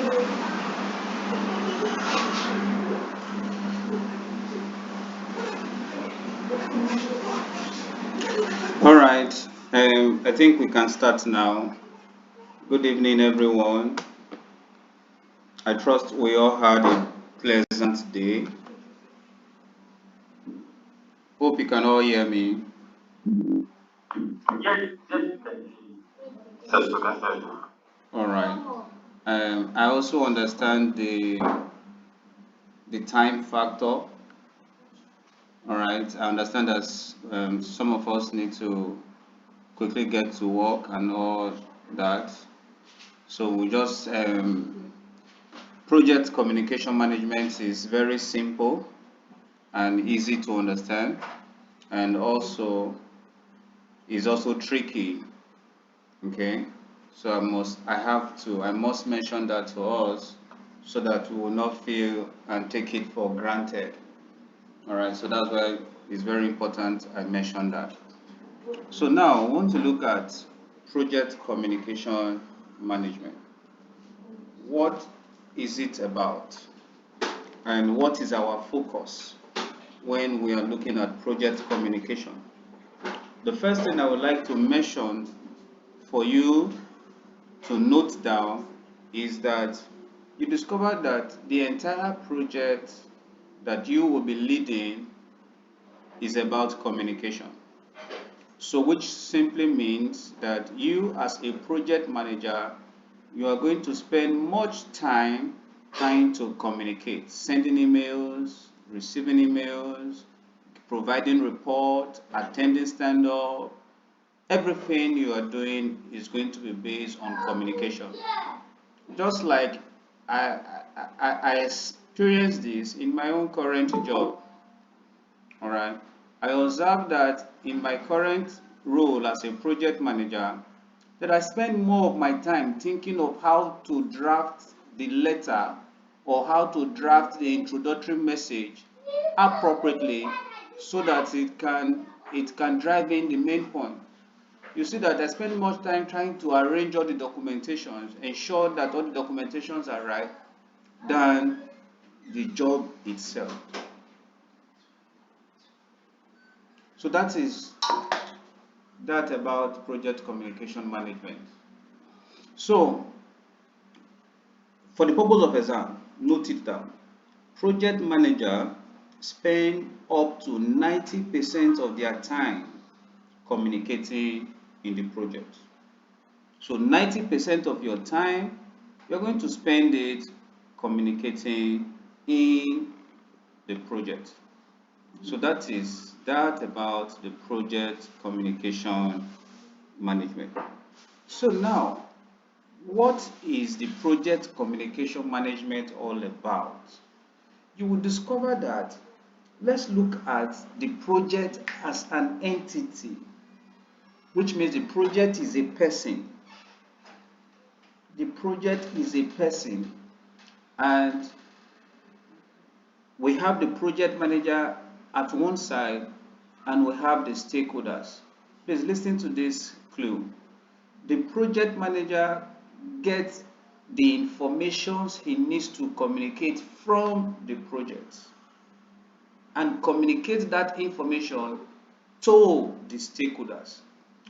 All right. I think we can start now. Good evening, everyone. I trust we all had a pleasant day. Hope you can all hear me. Yes, yes, you can see. Yes, we can hear you. All right. I also understand the time factor. All right. I understand that some of us need to quickly get to work and all that. So we just project communication management is very simple and easy to understand, and also is also tricky. Okay, so I must mention that to us so that we will not feel and take it for granted. All right, so that's why it's very important I mention that. So now I want to look at project communication management. What is it about, and what is our focus when we are looking at project communication? The first thing I would like to mention for you to note down is that you discover that the entire project that you will be leading is about communication. So, which simply means that you, as a project manager, you are going to spend much time trying to communicate, sending emails, receiving emails, providing report, attending stand up. Everything you are doing is going to be based on communication. Just like I experienced this in my own current job. All right. I observed that in my current role as a project manager, that I spend more of my time thinking of how to draft the letter or how to draft the introductory message appropriately so that it can drive in the main point. You see that I spend much time trying to arrange all the documentations, ensure that all the documentations are right, than the job itself. So that is that about project communication management. So for the purpose of exam, note it down. Project manager spend up to 90% of their time communicating in the project. So 90% of your time, you're going to spend it communicating in the project. So that is that about the project communication management. So now, what is the project communication management all about? You will discover that let's look at the project as an entity, which means the project is a person. The project is a person, and we have the project manager at one side and we have the stakeholders. Please listen to this clue. The project manager gets the information he needs to communicate from the project and communicate that information to the stakeholders.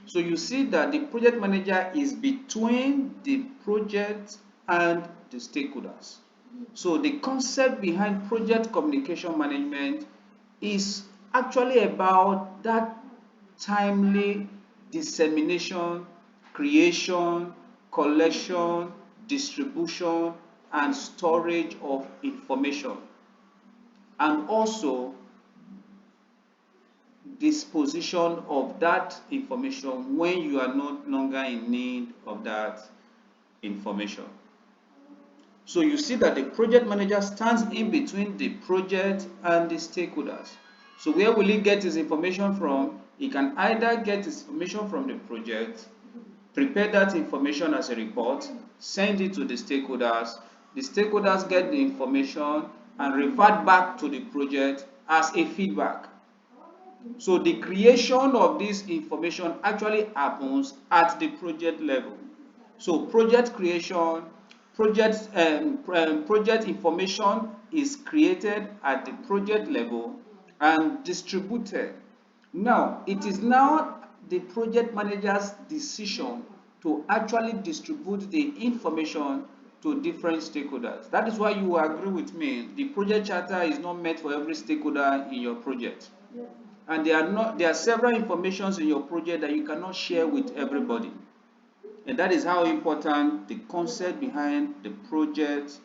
So you see that the project manager is between the project and the stakeholders. So the concept behind project communication management is actually about that timely dissemination, creation, collection, distribution, and storage of information, and also disposition of that information when you are no longer in need of that information. So you see that the project manager stands in between the project and the stakeholders. So where will he get his information from? He can either get his information from the project, prepare that information as a report, send it to the stakeholders get the information and revert back to the project as a feedback. So the creation of this information actually happens at the project level. So project creation, project information is created at the project level and distributed. Now, it is now the project manager's decision to actually distribute the information to different stakeholders. That is why you will agree with me, the project charter is not meant for every stakeholder in your project. And there are several informations in your project that you cannot share with everybody. And that is how important the concept behind the project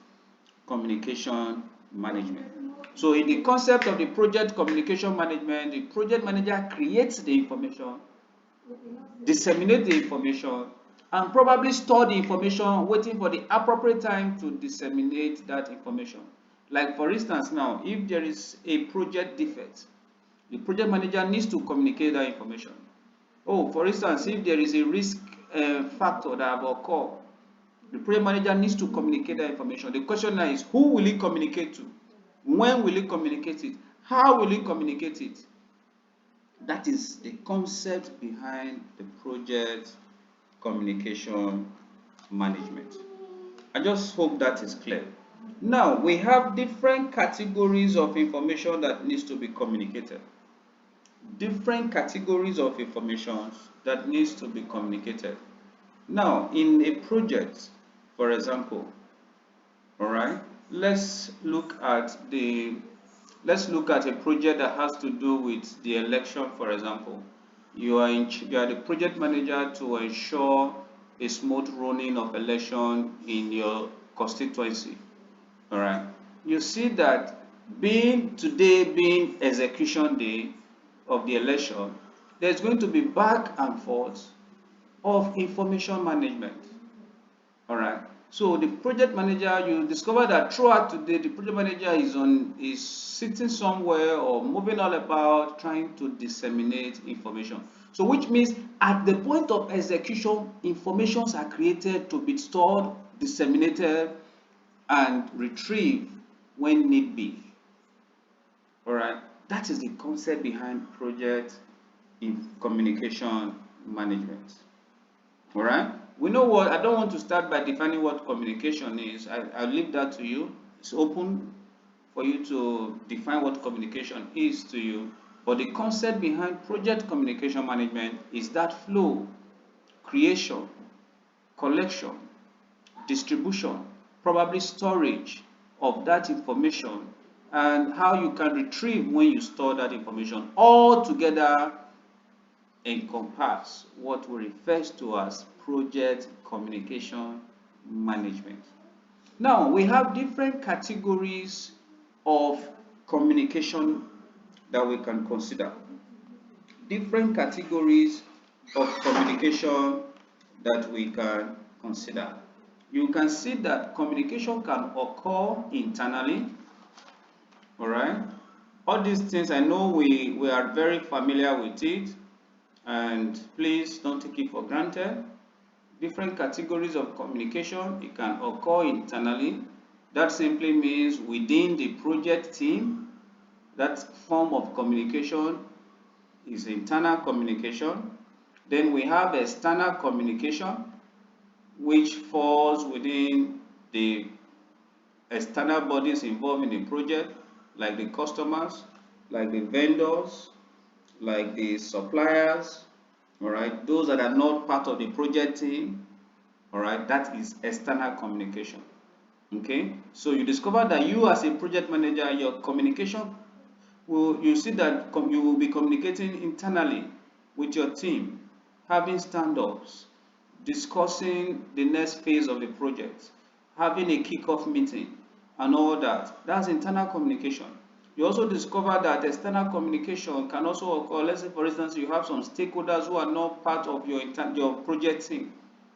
communication management. So in the concept of the project communication management, the project manager creates the information, disseminate the information, and probably store the information, waiting for the appropriate time to disseminate that information. Like for instance now, if there is a project defect, the project manager needs to communicate that information. Oh, for instance, if there is a risk factor that have occurred, the project manager needs to communicate that information. The question now is, who will he communicate to? When will he communicate it? How will he communicate it? That is the concept behind the project communication management. I just hope that is clear. Now, we have different categories of information that needs to be communicated. Different categories of information that needs to be communicated. Now, in a project, for example, all right, let's look at a project that has to do with the election, for example. You are the project manager to ensure a smooth running of election in your constituency. All right. You see that today being execution day of the election, there's going to be back and forth of information management. All right. So the project manager, you discover that throughout today, the project manager is sitting somewhere or moving all about trying to disseminate information. So which means at the point of execution, informations are created to be stored, disseminated, and retrieved when need be. All right. That is the concept behind project communication management. All right. We know what, I don't want to start by defining what communication is. I'll leave that to you. It's open for you to define what communication is to you. But the concept behind project communication management is that flow, creation, collection, distribution, probably storage of that information, and how you can retrieve when you store that information, all together encompass what we refer to as project communication management. Now, we have different categories of communication that we can consider. Different categories of communication that we can consider. You can see that communication can occur internally. All right. All these things, I know we are very familiar with it, and please don't take it for granted. Different categories of communication, it can occur internally. That simply means within the project team, that form of communication is internal communication. Then we have external communication, which falls within the external bodies involved in the project, like the customers, like the vendors, like the suppliers. All right, those that are not part of the project team. All right, that is external communication. Okay, so you discover that you as a project manager, your communication you see that you will be communicating internally with your team, having stand-ups, discussing the next phase of the project, having a kick-off meeting, and all that. That's internal communication. You also discover that external communication can also occur. Let's say, for instance, you have some stakeholders who are not part of your project team.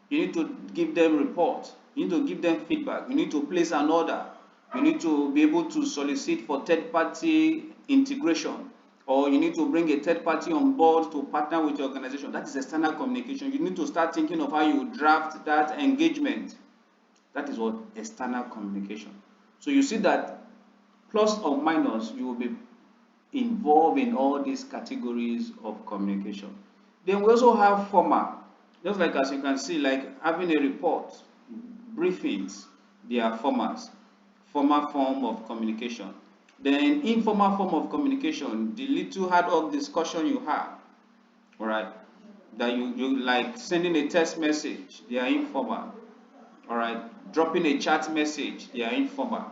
You need to give them reports. You need to give them feedback. You need to place an order. You need to be able to solicit for third-party integration, or you need to bring a third party on board to partner with your organization. That is external communication. You need to start thinking of how you draft that engagement. That is what external communication. So you see that plus or minus, you will be involved in all these categories of communication. Then we also have formal, just like as you can see, like having a report, briefings, They are formal form of communication. Then informal form of communication, the little ad hoc discussion you have, all right, that you like sending a text message, they are informal, all right, dropping a chat message, they are informal,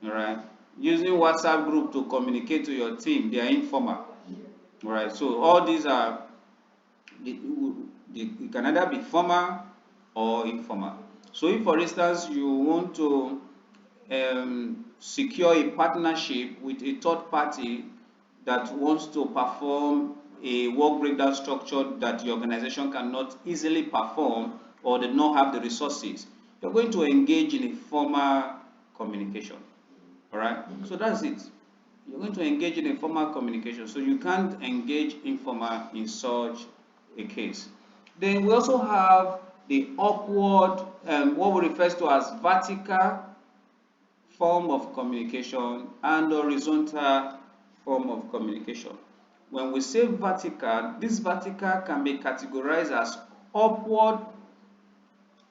all right, using WhatsApp group to communicate to your team, they are informal, all right. So all these are it can either be formal or informal. So if for instance you want to secure a partnership with a third party that wants to perform a work breakdown structure that the organization cannot easily perform or they not have the resources, you're going to engage in a formal communication. All right, so that's it. You're going to engage in a formal communication, so you can't engage informal in such a case. Then we also have the upward, what we refer to as vertical form of communication and horizontal form of communication. When we say vertical, this vertical can be categorized as upward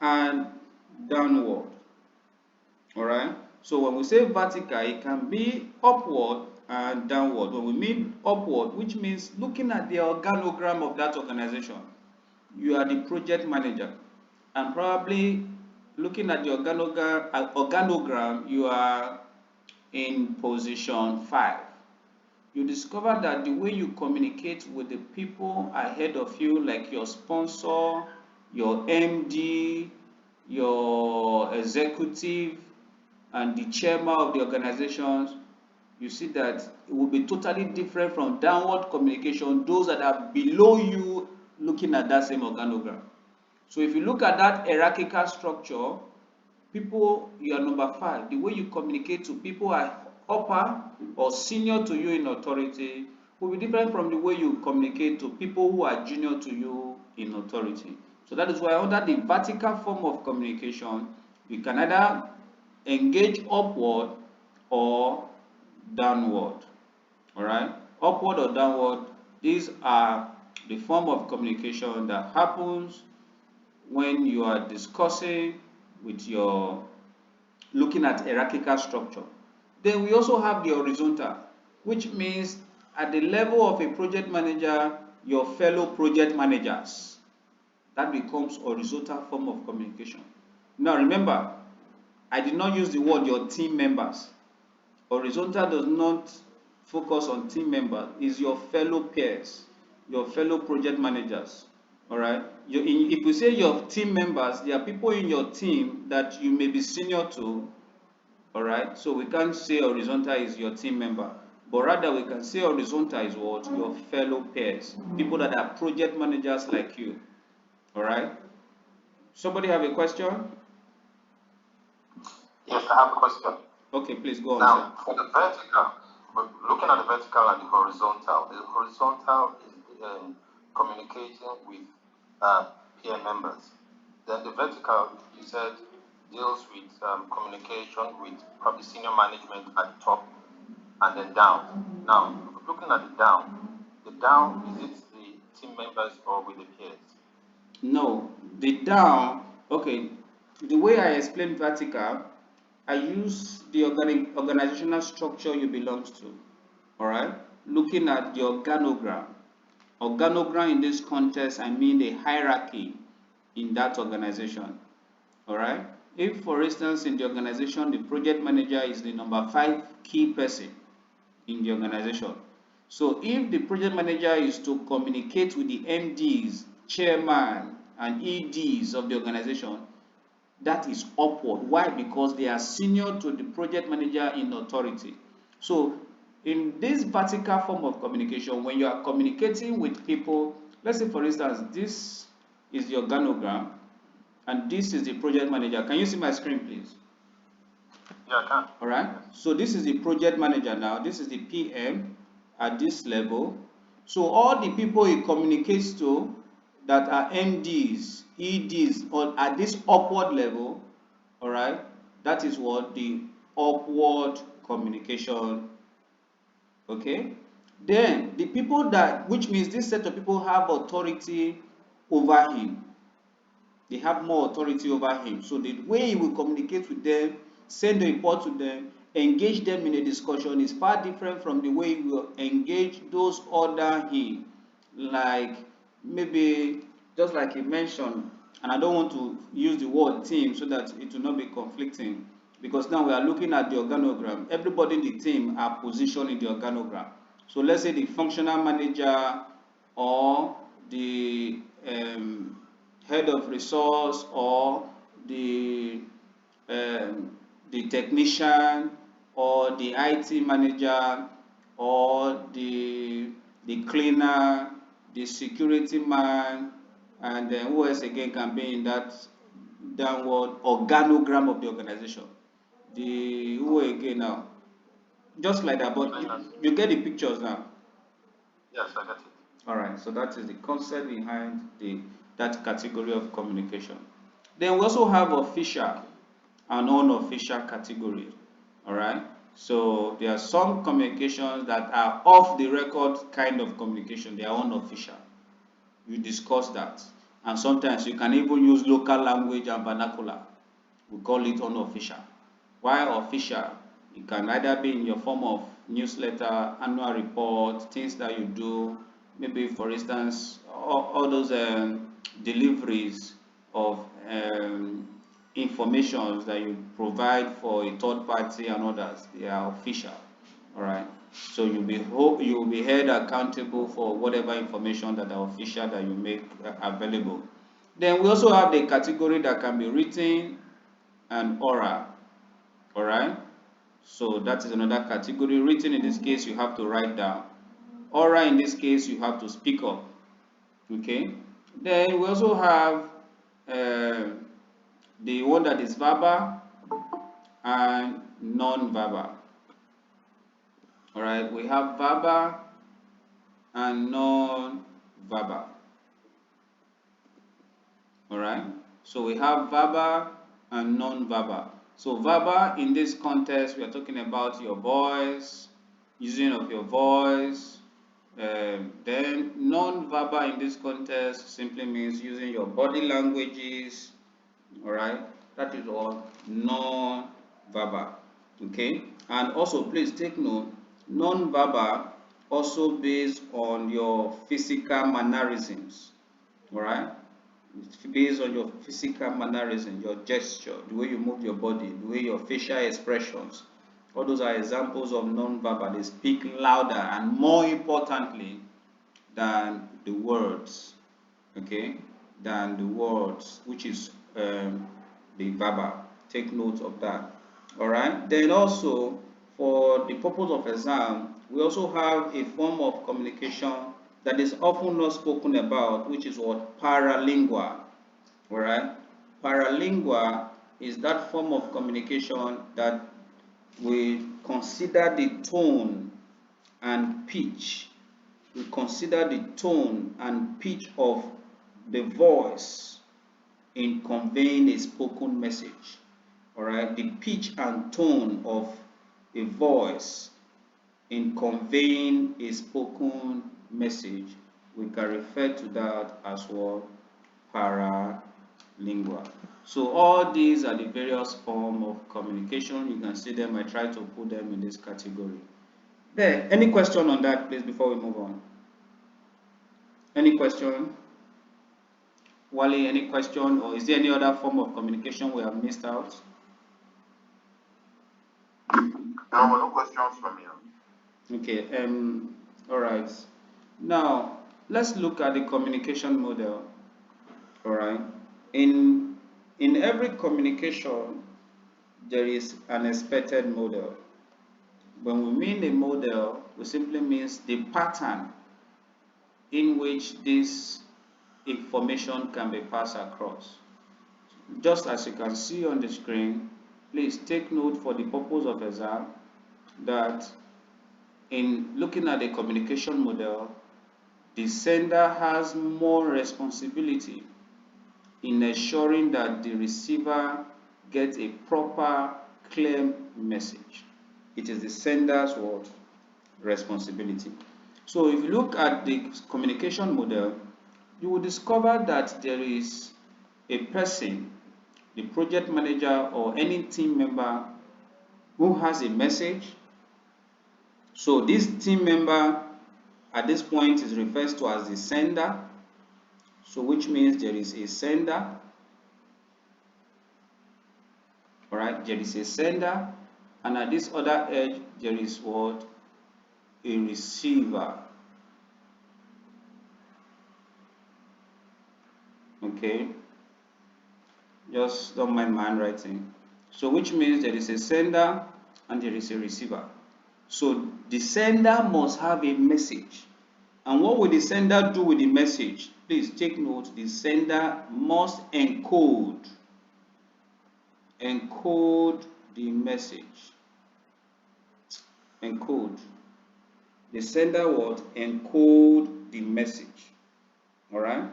and downward. All right. So when we say vertical, it can be upward and downward. When we mean upward, which means looking at the organogram of that organization, you are the project manager, and probably looking at the organogram, you are in position 5. You discover that the way you communicate with the people ahead of you, like your sponsor, your MD, your executive, and the chairman of the organizations, you see that it will be totally different from downward communication, those that are below you looking at that same organogram. So if you look at that hierarchical structure, people, you are number 5. The way you communicate to people are upper or senior to you in authority will be different from the way you communicate to people who are junior to you in authority. So that is why under the vertical form of communication, you can either engage upward or downward. All right, upward or downward, these are the form of communication that happens when you are discussing with your looking at hierarchical structure. Then we also have the horizontal, which means at the level of a project manager, your fellow project managers. That becomes horizontal form of communication. Now remember, I did not use the word your team members. Horizontal does not focus on team members, it's your fellow peers, your fellow project managers. All right. If you say your team members, there are people in your team that you may be senior to. All right. So we can't say horizontal is your team member, but rather we can say horizontal is what? Your fellow peers, people that are project managers like you. All right. Somebody have a question? Yes, I have a question. Okay, please go on, sir. Now, for the vertical, but looking at the vertical and the horizontal is communicating with peer members. Then the vertical, you said, deals with communication with probably senior management at the top and then down. Now, looking at the down, is it the team members or with the peers? No, the down, okay, the way I explain vertical, I use the organizational structure you belong to, all right? Looking at the organogram. Organogram in this context, I mean the hierarchy in that organization, all right? If, for instance, in the organization, the project manager is the number 5 key person in the organization. So if the project manager is to communicate with the MDs, chairman, and EDs of the organization, that is upward. Why? Because they are senior to the project manager in authority. So in this vertical form of communication, when you are communicating with people, let's say for instance, this is the organogram and this is the project manager. Can you see my screen, please? Yeah, I can. All right. So this is the project manager now. This is the PM at this level. So all the people he communicates to that are MDs, EDs, or at this upward level, all right, that is what the upward communication. Okay. Then the people that, which means this set of people have authority over him. They have more authority over him. So the way he will communicate with them, send a report to them, engage them in a discussion is far different from the way he will engage those under him. Like maybe just like he mentioned, and I don't want to use the word team so that it will not be conflicting, because now we are looking at the organogram. Everybody in the team are positioned in the organogram. So let's say the functional manager or the head of resource or the technician or the IT manager or the cleaner, the security man, and then who else again can be in that downward organogram of the organization. The who again now? Just like that, but you get the pictures now. Yes, I get it. All right, so that is the concept behind that category of communication. Then we also have official and unofficial categories. All right, so there are some communications that are off the record kind of communication. They are unofficial. You discuss that, and sometimes you can even use local language and vernacular. We call it unofficial. While official, it can either be in your form of newsletter, annual report, things that you do, maybe for instance, all those deliveries of informations that you provide for a third party and others, they are official. All right. So you will be held accountable for whatever information that are official that you make available. Then we also have the category that can be written and oral. All right. So that is another category. Written in this case, you have to write down. Oral in this case, you have to speak up. Okay. Then we also have uh, the one that is verbal and non-verbal. All right. We have verbal and non-verbal. All right. So we have verbal and non-verbal. So verbal in this context, we are talking about your voice, using of your voice. Then non-verbal in this context simply means using your body languages. All right, that is all non-verbal. Okay, and also please take note, non-verbal also based on your physical mannerisms. All right, it's based on your physical mannerism, your gesture, the way you move your body, the way your facial expressions. All those are examples of non-verbal. They speak louder and more importantly than the words. Okay, than the words, which is the verbal. Take note of that. All right. Then also, for the purpose of exam, we also have a form of communication that is often not spoken about, which is what paralingual. All right. Paralingual is that form of communication that we consider the tone and pitch. We consider the tone and pitch of the voice in conveying a spoken message. All right, the pitch and tone of a voice in conveying a spoken message, we can refer to that as what paralingual. So all these are the various forms of communication. You can see them. I try to put them in this category. There, any question on that, please, before we move on? Any question? Wally, any question, or is there any other form of communication we have missed out? No, no questions from you. Okay, all right. Now, let's look at the communication model. All right. In every communication, there is an expected model. When we mean a model, we simply means the pattern in which this information can be passed across. Just as you can see on the screen, please take note for the purpose of exam that in looking at the communication model, the sender has more responsibility in ensuring that the receiver gets a proper, clear message. It is the sender's responsibility. So if you look at the communication model, you will discover that there is a person, the project manager or any team member who has a message. So this team member at this point is referred to as the sender. So which means there is a sender. Alright, there is a sender, and at this other edge there is what? A receiver. Okay, just don't mind my handwriting. So which means there is a sender and there is a receiver. So the sender must have a message. And what will the sender do with the message? Please take note, the sender must encode the message. Encode. The sender would encode the message. Alright?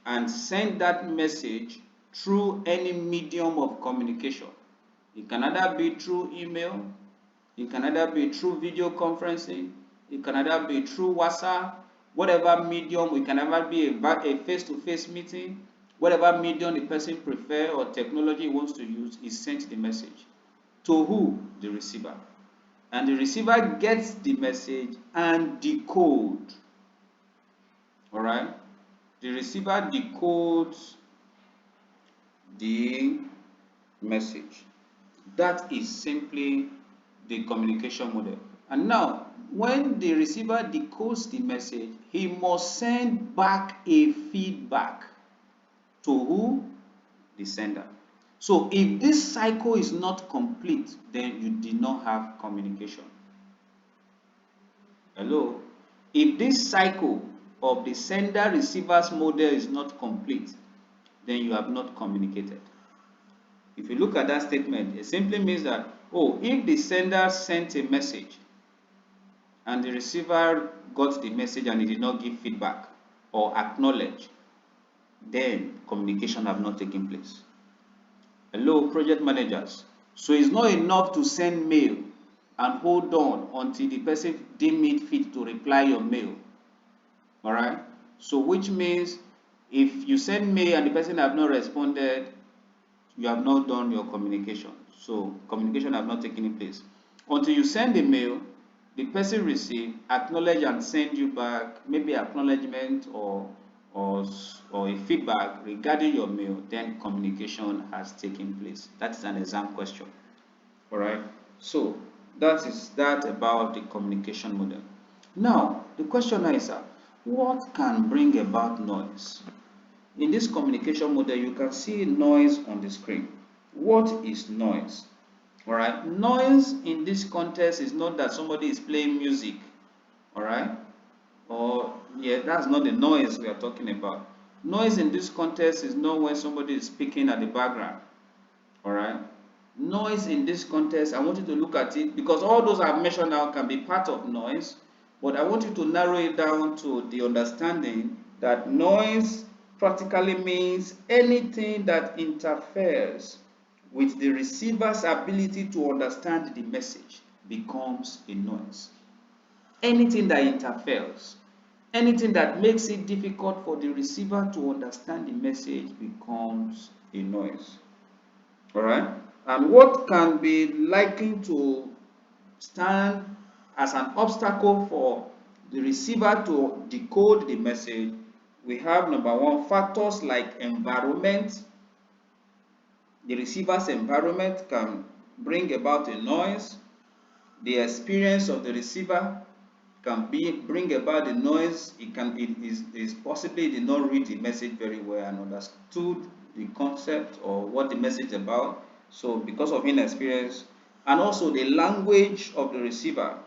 And send that message through any medium of communication. It can either be through email, it can either be through video conferencing, it can either be through WhatsApp, whatever medium. It can either be a face-to-face meeting, whatever medium the person prefers or technology wants to use is sent the message. To who? The receiver. And the receiver gets the message and decode. Alright? The receiver decodes the message. That is simply the communication model. And now, when the receiver decodes the message, he must send back a feedback to who? The sender. So if this cycle is not complete, then you did not have communication. Hello? If this cycle of the sender receiver's model is not complete, then you have not communicated. If you look at that statement, it simply means that, oh, if the sender sent a message and the receiver got the message and he did not give feedback or acknowledge, then communication have not taken place. Hello, project managers. So it's not enough to send mail and hold on until the person deem it fit to reply your mail. Alright? So which means if you send mail and the person have not responded, you have not done your communication. So communication have not taken place. Until you send a mail, the person receive, acknowledge and send you back maybe acknowledgement or a feedback regarding your mail, then communication has taken place. That's an exam question. Alright, so that is that about the communication model. Now the question is, what can bring about noise? In this communication model, you can see noise on the screen. What is noise? Alright, noise in this context is not that somebody is playing music. Alright, or yeah, that's not the noise we are talking about. Noise in this context is not when somebody is speaking at the background. Alright, noise in this context, I want you to look at it because all those I've mentioned now can be part of noise, but I want you to narrow it down to the understanding that noise practically means anything that interferes with the receiver's ability to understand the message becomes a noise. Anything that interferes, anything that makes it difficult for the receiver to understand the message becomes a noise. Alright? And what can be likely to stand as an obstacle for the receiver to decode the message, we have number one, factors like environment. The receiver's environment can bring about a noise. The experience of the receiver can bring about the noise. It is possibly did not read the message very well and understood the concept or what the message is about. So because of inexperience, and also the language of the receiver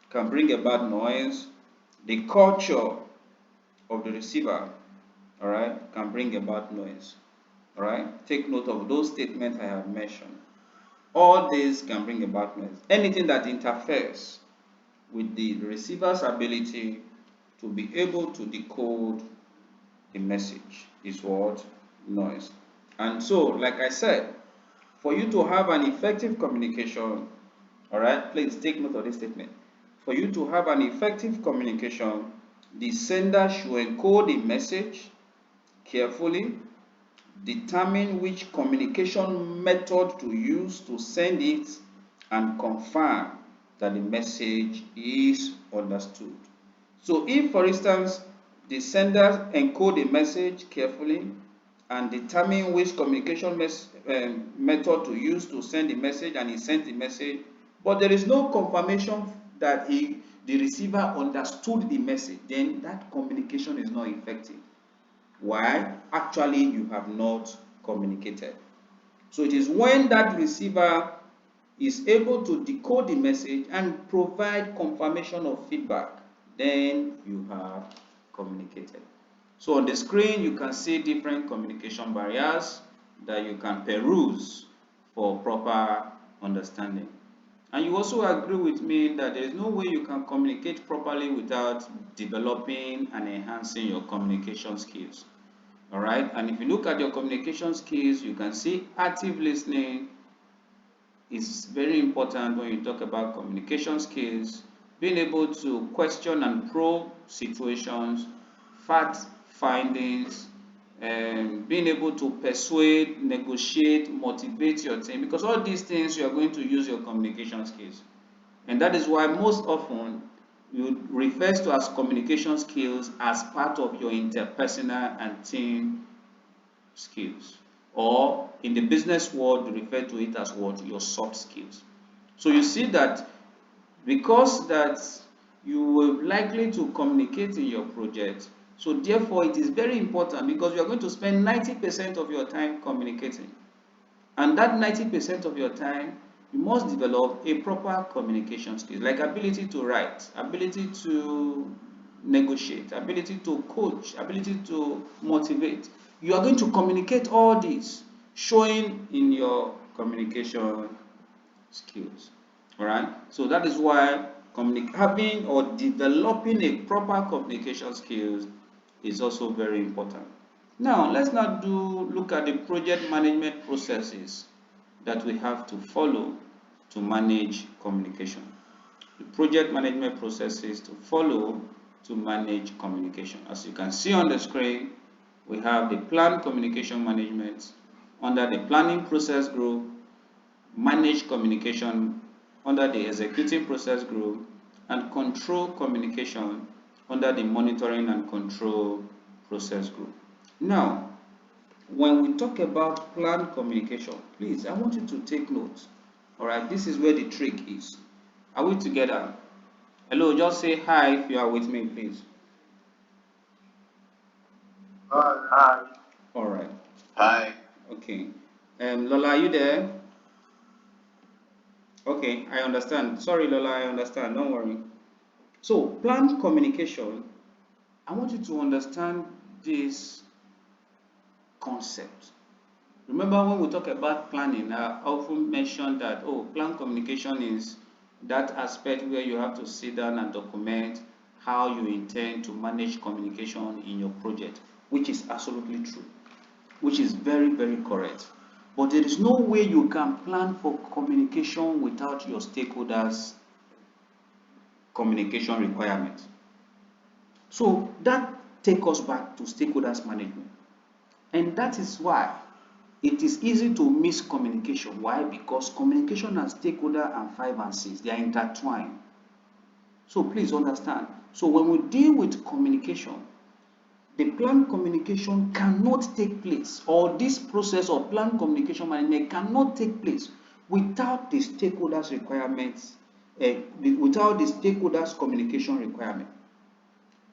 can bring about noise. The culture of the receiver, all right, can bring about noise. All right, take note of those statements I have mentioned. All these can bring about noise. Anything that interferes with the receiver's ability to be able to decode the message is what? Noise. And so, like I said, for you to have an effective communication, all right, please take note of this statement. For you to have an effective communication, the sender should encode the message carefully, determine which communication method to use to send it, and confirm that the message is understood. So if, for instance, the sender encode a message carefully and determine which communication method to use to send the message, and he sent the message, but there is no confirmation that the receiver understood the message, then that communication is not effective. Why? Actually, you have not communicated. So it is when that receiver is able to decode the message and provide confirmation of feedback, then you have communicated. So on the screen, you can see different communication barriers that you can peruse for proper understanding. And you also agree with me that there is no way you can communicate properly without developing and enhancing your communication skills. All right, and if you look at your communication skills, you can see active listening is very important when you talk about communication skills. Being able to question and probe situations, fact findings, and being able to persuade, negotiate, motivate your team, because all these things you are going to use your communication skills. And that is why most often you refers to as communication skills as part of your interpersonal and team skills, or in the business world you refer to it as what? Your soft skills. So you see that because that you were likely to communicate in your project, so therefore it is very important, because you are going to spend 90% of your time communicating, and that 90% of your time you must develop a proper communication skills, like ability to write, ability to negotiate, ability to coach, ability to motivate. You are going to communicate all these, showing in your communication skills. All right, so that is why having or developing a proper communication skills is also very important. Now let's not look at the project management processes that we have to follow to manage communication. The project management processes to follow to manage communication. As you can see on the screen, we have the plan communication management under the planning process group, manage communication under the executing process group, and control communication under the monitoring and control process group. Now, when we talk about plan communication, please, I want you to take notes. All right, this is where the trick is. Are we together? Hello, just say hi if you are with me, please. Hi. All right. Hi. Okay. Lola, are you there? Okay, I understand. Sorry, Lola, I understand. Don't worry. So, plan communication, I want you to understand this concept. Remember when we talk about planning, I often mention that, oh, plan communication is that aspect where you have to sit down and document how you intend to manage communication in your project, which is absolutely true, which is very, very correct. But there is no way you can plan for communication without your stakeholders' communication requirements. So that takes us back to stakeholders management. And that is why it is easy to miss communication. Why? Because communication and stakeholder and 5 and 6, they are intertwined. So please understand. So when we deal with communication, the planned communication cannot take place, or this process of planned communication management cannot take place without the stakeholders requirements, without the stakeholders communication requirement.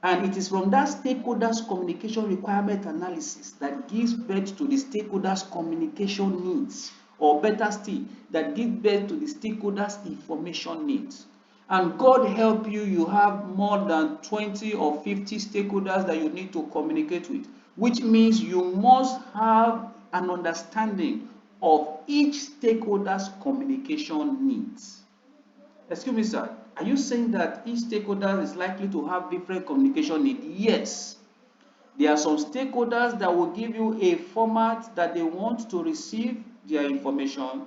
And it is from that stakeholders communication requirement analysis that gives birth to the stakeholders communication needs, or better still, that gives birth to the stakeholders information needs. And God help you, you have more than 20 or 50 stakeholders that you need to communicate with, which means you must have an understanding of each stakeholder's communication needs. Excuse me, sir. Are you saying that each stakeholder is likely to have different communication needs? Yes. There are some stakeholders that will give you a format that they want to receive their information.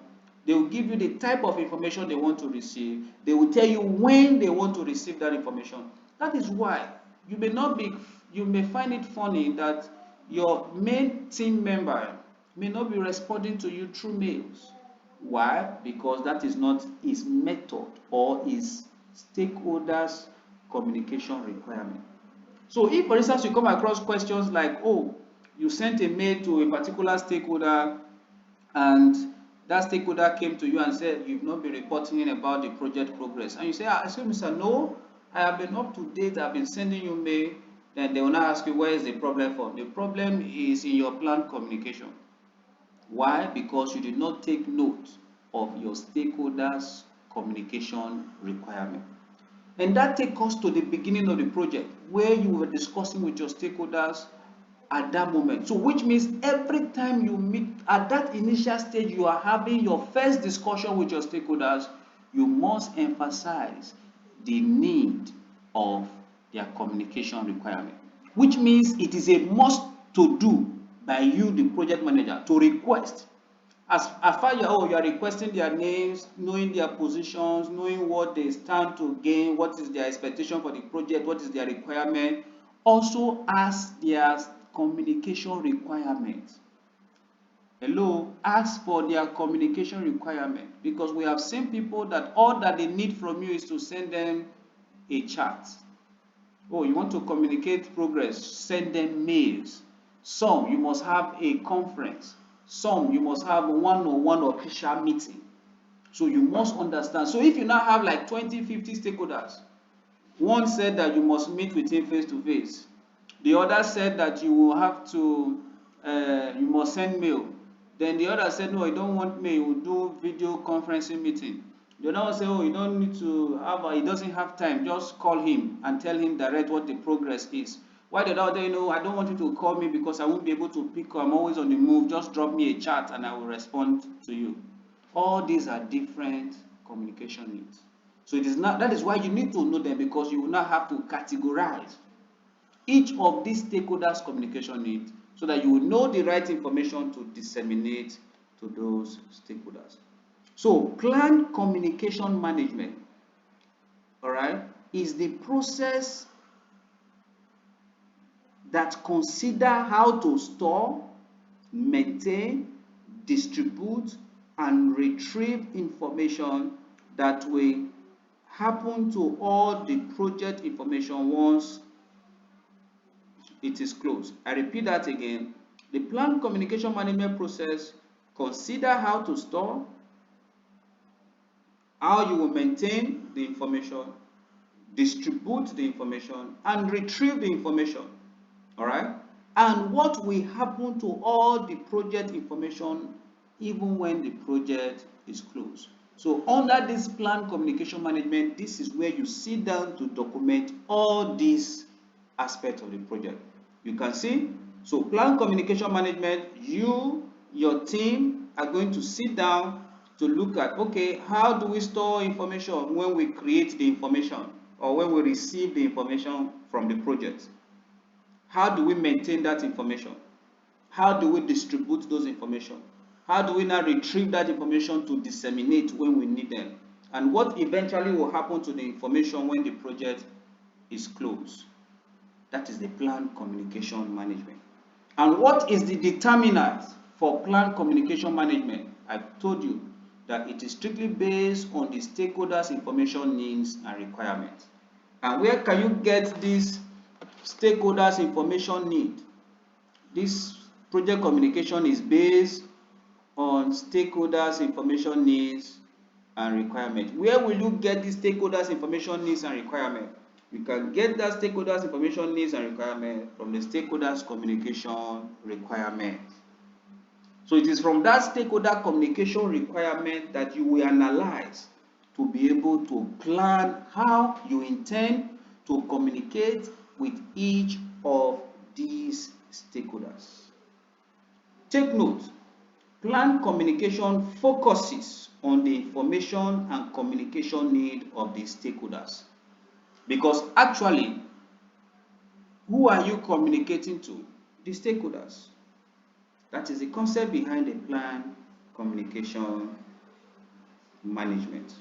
They will give you the type of information they want to receive. They will tell you when they want to receive that information. That is why you may find it funny that your main team member may not be responding to you through mails. Why? Because that is not his method or his stakeholders communication requirement. So if, for instance, you come across questions like, oh, you sent a mail to a particular stakeholder and that stakeholder came to you and said you've not been reporting in about the project progress, and you say, excuse me sir, no, I have been up to date, I've been sending you mail, then they will now ask you, where is the problem from? The problem is in your planned communication. Why? Because you did not take note of your stakeholders communication requirement. And that takes us to the beginning of the project, where you were discussing with your stakeholders at that moment. So which means every time you meet at that initial stage, you are having your first discussion with your stakeholders, you must emphasize the need of their communication requirement, which means it is a must to do by you, the project manager, to request. As far as you are requesting their names, knowing their positions, knowing what they stand to gain, what is their expectation for the project, what is their requirement. Also ask their communication requirement. Hello, ask for their communication requirement, because we have seen people that all that they need from you is to send them a chat. Oh, you want to communicate progress, send them mails. Some you must have a conference. Some you must have one-on-one official meeting. So you must understand. So if you now have like 20, 50 stakeholders, one said that you must meet with him face to face. The other said that you will have to, you must send mail. Then the other said, no, I don't want mail, we'll do video conferencing meeting. The other one said, oh, you don't need to have, he doesn't have time, just call him and tell him direct what the progress is. Why the other, you know, I don't want you to call me because I won't be able to pick, I'm always on the move, just drop me a chat and I will respond to you. All these are different communication needs. So it is not, that is why you need to know them, because you will now have to categorize each of these stakeholders' communication needs so that you will know the right information to disseminate to those stakeholders. So planned communication management, all right, is the process that consider how to store, maintain, distribute, and retrieve information that will happen to all the project information once it is closed. I repeat that again. The planned communication management process consider how to store, how you will maintain the information, distribute the information, and retrieve the information. All right? And what will happen to all the project information even when the project is closed. So under this planned communication management, this is where you sit down to document all these aspects of the project. You can see, so planned communication management, you, your team are going to sit down to look at, okay, how do we store information when we create the information or when we receive the information from the project? How do we maintain that information? How do we distribute those information? How do we now retrieve that information to disseminate when we need them? And what eventually will happen to the information when the project is closed? That is the planned communication management. And what is the determinant for planned communication management? I've told you that it is strictly based on the stakeholders' information needs and requirements. And where can you get this stakeholders' information need? This project communication is based on stakeholders' information needs and requirements. Where will you get the stakeholders' information needs and requirements? You can get that stakeholders' information needs and requirements from the stakeholders' communication requirements. So it is from that stakeholder communication requirement that you will analyze to be able to plan how you intend to communicate with each of these stakeholders. Take note, planned communication focuses on the information and communication need of the stakeholders. Because actually, who are you communicating to? The stakeholders. That is the concept behind the planned communication management.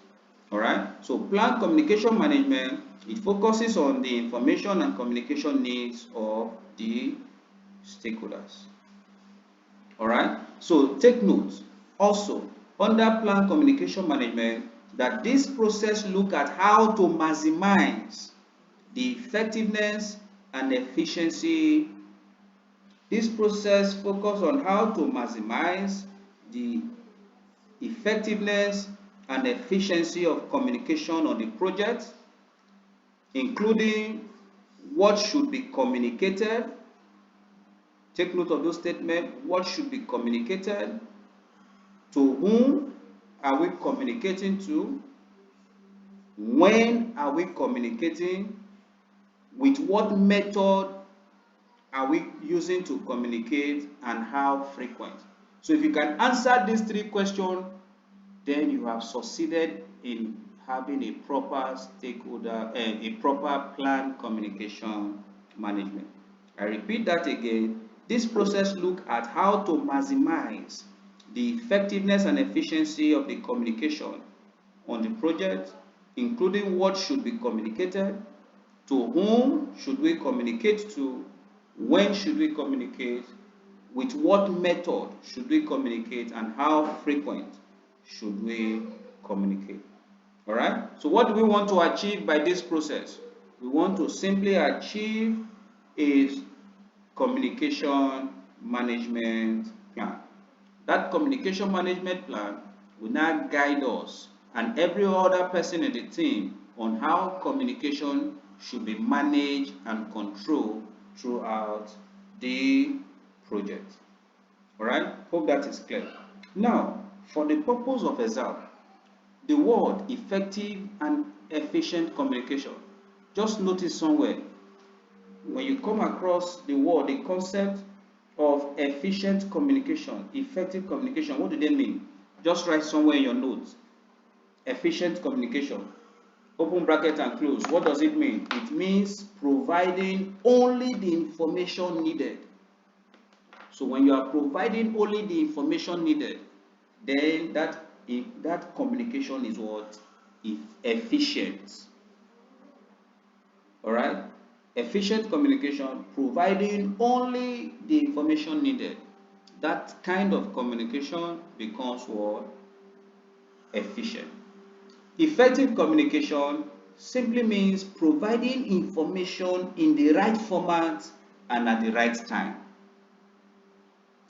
All right. So planned communication management, it focuses on the information and communication needs of the stakeholders. All right. So take note also under plan communication management that this process look at how to maximize the effectiveness and efficiency. This process focus on how to maximize the effectiveness and efficiency of communication on the project, including what should be communicated. Take note of those statements. What should be communicated? To whom are we communicating to? When are we communicating? With what method are we using to communicate, and how frequent? So if you can answer these three questions, then you have succeeded in having a proper stakeholder and a proper plan communication management. I repeat that again. This process looks at how to maximize the effectiveness and efficiency of the communication on the project, including what should be communicated, to whom should we communicate to, when should we communicate, with what method should we communicate, and how frequent should we communicate. All right? So what do we want to achieve by this process? We want to simply achieve a communication management plan. That communication management plan will now guide us and every other person in the team on how communication should be managed and controlled throughout the project. All right? Hope that is clear. Now, for the purpose of exam, the word effective and efficient communication, just notice somewhere when you come across the word, the concept of efficient communication, effective communication, what do they mean? Just write somewhere in your notes. Efficient communication, open bracket and close. What does it mean? It means providing only the information needed. So when you are providing only the information needed, then that communication is what? Efficient. All right? Efficient communication, providing only the information needed. That kind of communication becomes what? Efficient. Effective communication simply means providing information in the right format and at the right time.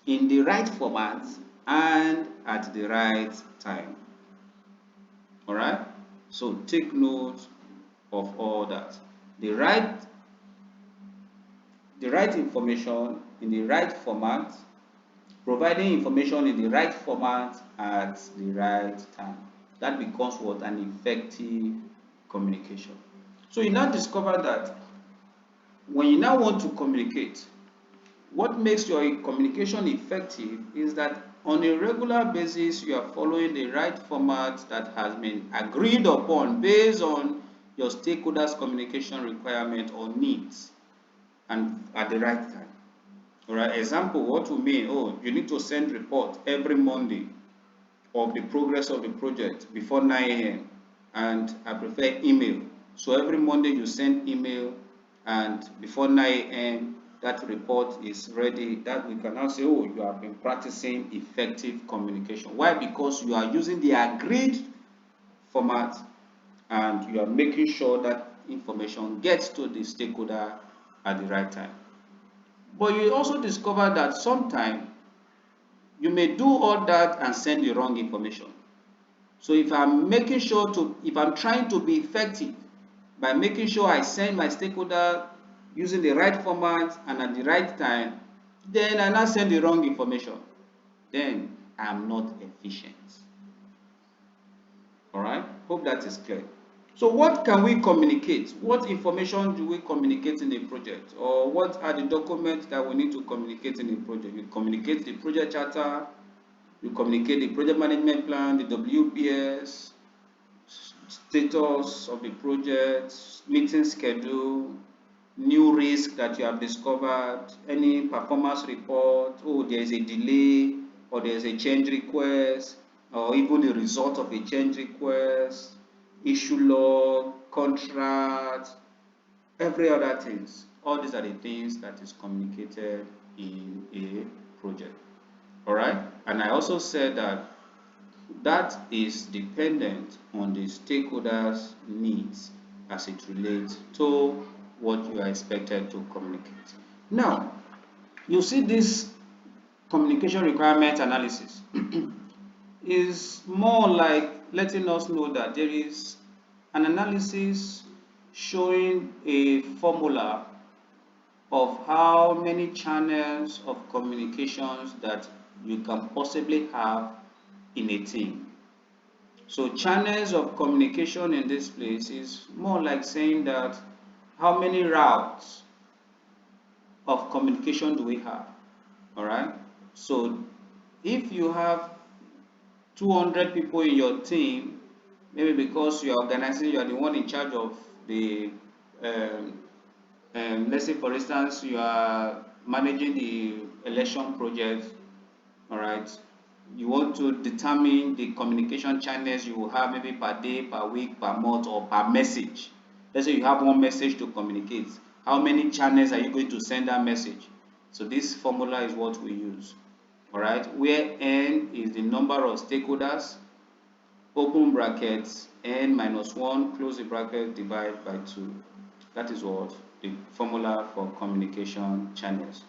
In the right format and at the right time. All right? So take note of all that. The right information in the right format, providing information in the right format at the right time. That becomes what? An effective communication. So you now discover that when you now want to communicate, what makes your communication effective is that on a regular basis you are following the right format that has been agreed upon based on your stakeholders' communication requirement or needs, and at the right time. All right, example, what we mean, you need to send report every Monday of the progress of the project before 9 a.m. and I prefer email. So every Monday you send email and before 9 a.m. that report is ready. That we can now say, you have been practicing effective communication. Why? Because you are using the agreed format and you are making sure that information gets to the stakeholder at the right time. But you also discover that sometimes you may do all that and send the wrong information. So if I'm trying to be effective by making sure I send my stakeholder using the right format and at the right time, then I now send the wrong information, then I'm not efficient. All right, hope that is clear. So what can we communicate? What information do we communicate in a project? Or what are the documents that we need to communicate in a project? You communicate the project charter, you communicate the project management plan, the WPS, status of the project, meeting schedule, new risk that you have discovered, any performance report, there is a delay, or there is a change request, or even the result of a change request, issue log, contract, every other things. All these are the things that is communicated in a project. All right, I And I also said that that is dependent on the stakeholders' needs as it relates to what you are expected to communicate. Now, you see this communication requirement analysis is more like letting us know that there is an analysis showing a formula of how many channels of communications that you can possibly have in a team. So channels of communication in this place is more like saying that how many routes of communication do we have? All right. So if you have 200 people in your team, maybe because you are organizing, you are the one in charge of the um, let's say for instance you are managing the election project, all right, you want to determine the communication channels you will have maybe per day, per week, per month, or per message. Let's say you have one message to communicate, how many channels are you going to send that message? So this formula is what we use, all right, where n is the number of stakeholders, open brackets, n minus 1, close the bracket, divide by 2. That is what the formula for communication channels.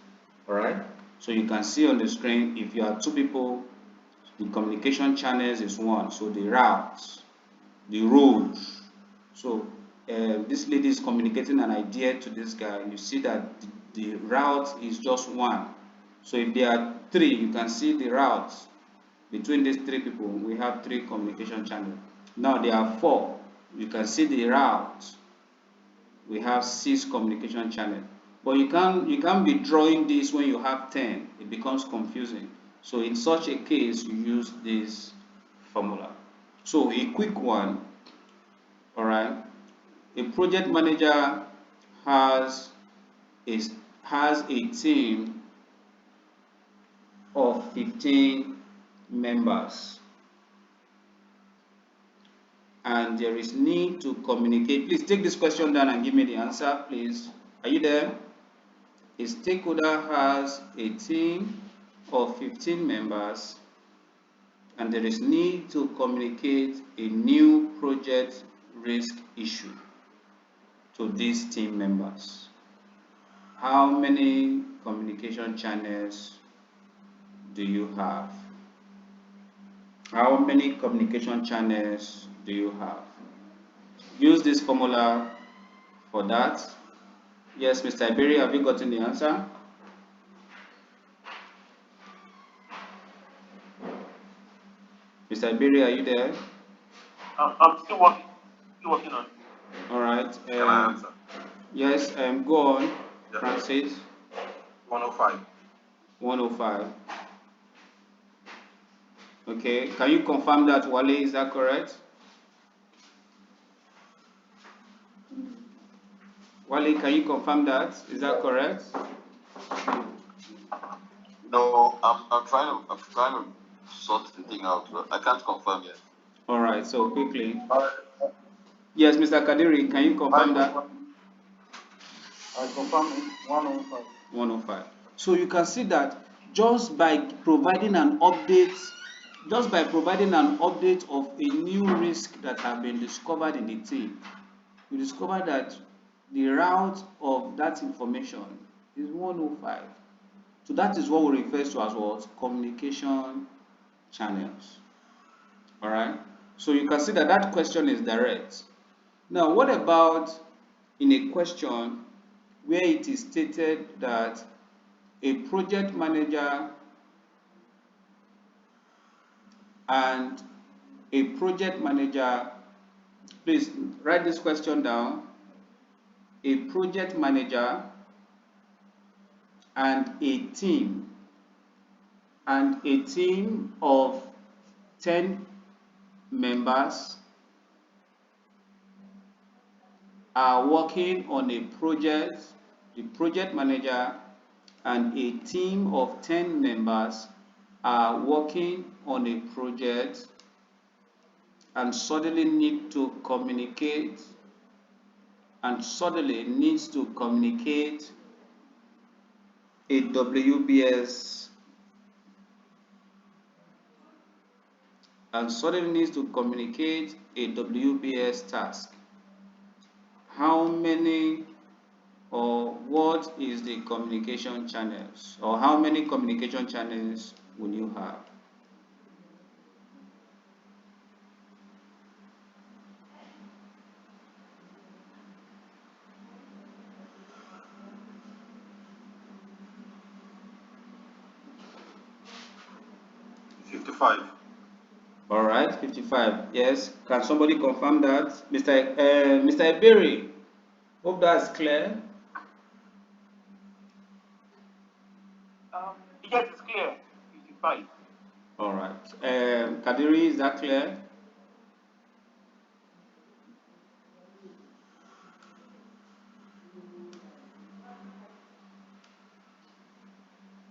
All right. So you can see on the screen, if you are 2 people, the communication channels is 1. So the routes, the roads. So this lady is communicating an idea to this guy. You see that the route is just 1. So if there are 3, you can see the routes between these 3 people. We have 3 communication channels. Now there are 4. You can see the routes. We have 6 communication channels. But you can't be drawing this when you have 10. It becomes confusing. So in such a case, you use this formula. So a quick one, all right. A project manager has a team of 15 members, and there is need to communicate. Please take this question down and give me the answer, please. Are you there? A stakeholder has a team of 15 members, and there is need to communicate a new project risk issue to these team members. How many communication channels do you have? How many communication channels do you have? Use this formula for that. Yes, Mr. Iberi, have you gotten the answer? Mr. Iberi, are you there? I'm still working on it. All right. Can I answer? Yes, go on, Yeah. Francis. 105. 105. Okay, can you confirm that, Wale? Is that correct? Wale, can you confirm that? Is that correct? No, I'm trying to sort the thing out. But I can't confirm yet. All right, so quickly. Yes, Mr. Kadiri, can you confirm that? I confirm it, 105. 105. So you can see that just by providing an update of a new risk that have been discovered in the team, you discover that the route of that information is 105. So that is what we refer to as what? Communication channels. All right. So you can see that that question is direct. Now, what about in a question where it is stated that a project manager and a project manager, please write this question down. A project manager and a team of 10 members are working on a project. The project manager and a team of 10 members are working on a project and suddenly needs to communicate a WBS and suddenly needs to communicate a WBS task, how many or what is the communication channels, or how many communication channels will you have? All right, 55. Yes. Can somebody confirm that? Mr. Eberi, hope that's clear. Yes, it's clear. 55. All right. Kadiri, is that clear?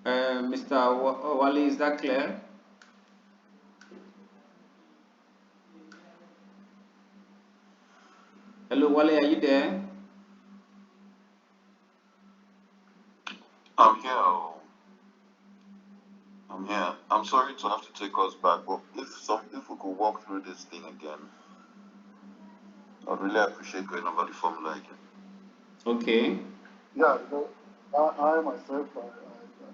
Mr. Wali, is that clear? Hello, Wale, are you there? I'm here. I'm here. I'm sorry to have to take us back, but if we could walk through this thing again, I'd really appreciate going over the formula again. Okay. Yeah, I myself,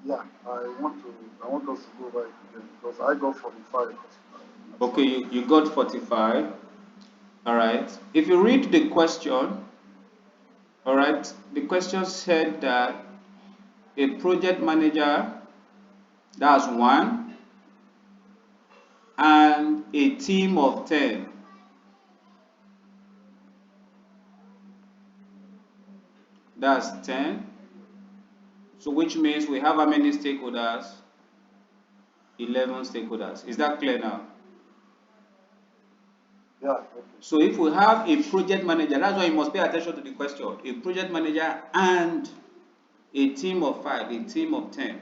I want us to go over it again because I got 45. Okay, you got 45. All right. If you read the question, all right, the question said that a project manager, that's one, and a team of 10. That's 10. So which means we have how many stakeholders? 11 stakeholders. Is that clear now? Yeah, okay. So if we have a project manager, that's why you must pay attention to the question. A project manager and a team of 5, a team of 10.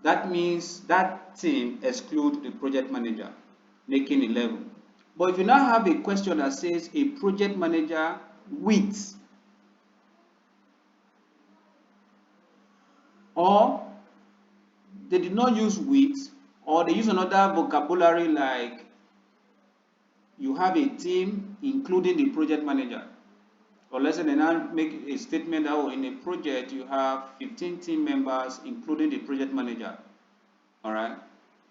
That means that team exclude the project manager, making 11. But if you now have a question that says a project manager with, or they did not use with, or they use another vocabulary like you have a team including the project manager, or let's say they now make a statement that in a project you have 15 team members including the project manager, all right,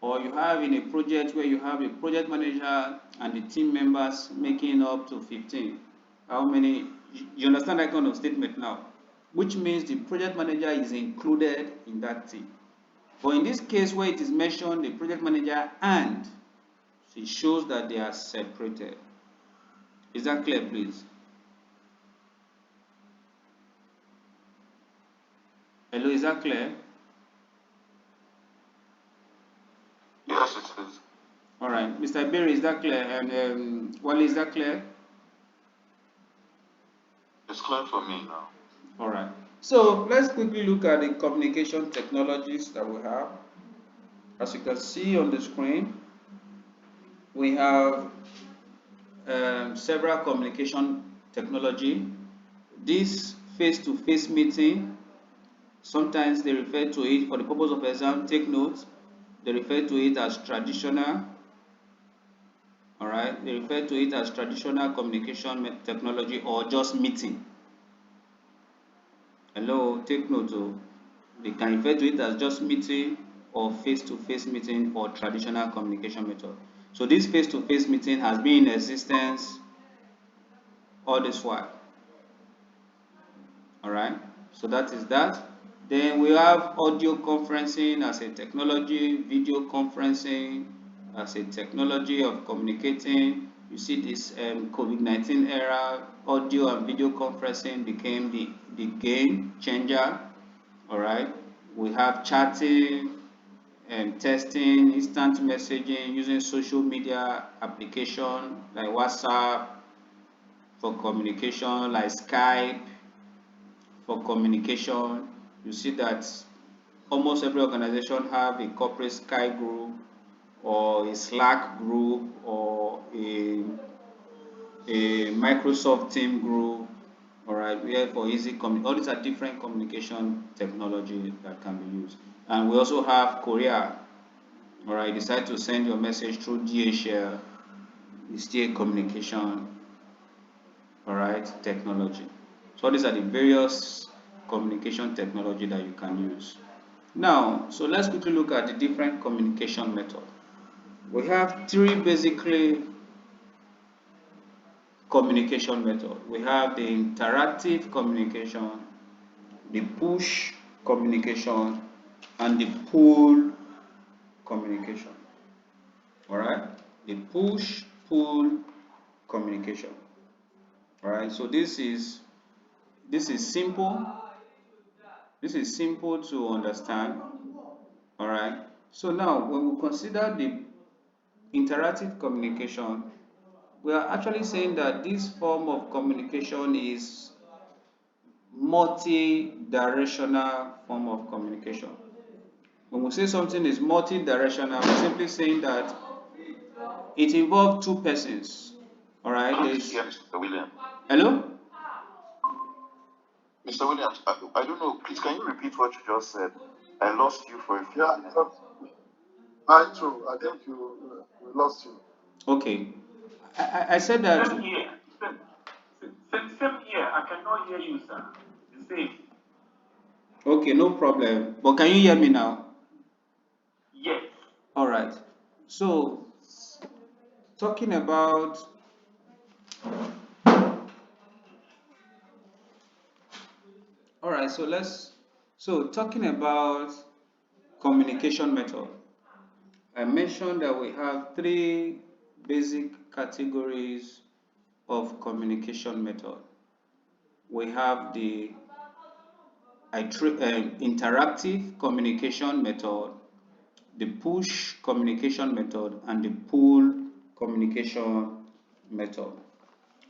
or you have in a project where you have a project manager and the team members making up to 15. How many? You understand that kind of statement now, which means the project manager is included in that team. But in this case where it is mentioned the project manager and, it shows that they are separated. Is that clear, please? Hello, is that clear? Yes, it is. All right, Mr. Berry, is that clear? And Wally, is that clear? It's clear for me now. All right. So let's quickly look at the communication technologies that we have. As you can see on the screen, we have several communication technology. This face-to-face meeting, sometimes they refer to it, for the purpose of exam, take notes, they refer to it as traditional. All right, they refer to it as traditional communication technology or just meeting. Hello, take note. They can refer to it as just meeting or face-to-face meeting or traditional communication method. So this face-to-face meeting has been in existence all this while. All right, so that is that. Then we have audio conferencing as a technology, video conferencing as a technology of communicating. You see this COVID-19 era, audio and video conferencing became the game changer. All right, we have chatting and testing, instant messaging using social media application like WhatsApp for communication, like Skype for communication. You see that almost every organization have a corporate Skype group or a Slack group or a Microsoft team group. All right, we have for easy all these are different communication technology that can be used. And we also have Korea. All right, decide to send your message through DHL, it's still communication, all right, technology. So these are the various communication technology that you can use. Now, so let's quickly look at the different communication method. We have three basically communication method. We have the interactive communication, the push communication, and the pull communication. All right, the push pull communication. All right, so this is simple. This is simple to understand. All right. So now, when we consider the interactive communication, we are actually saying that this form of communication is multi-directional form of communication. When we say something is multi-directional, we're simply saying that it involves two persons. All right. There's Yes, Mr. Williams. hello. Mr. Williams, I don't know. Please, can you repeat what you just said? I lost you for a few Yeah, minutes. I too. I think we lost you. Okay. I said that. Same here. Same here. I cannot hear you, sir. The same. Okay, no problem. But can you hear me now? Yes. All right. So, talking about all right. So talking about communication method. I mentioned that we have three basic categories of communication method. We have the interactive communication method, the push communication method, and the pull communication method.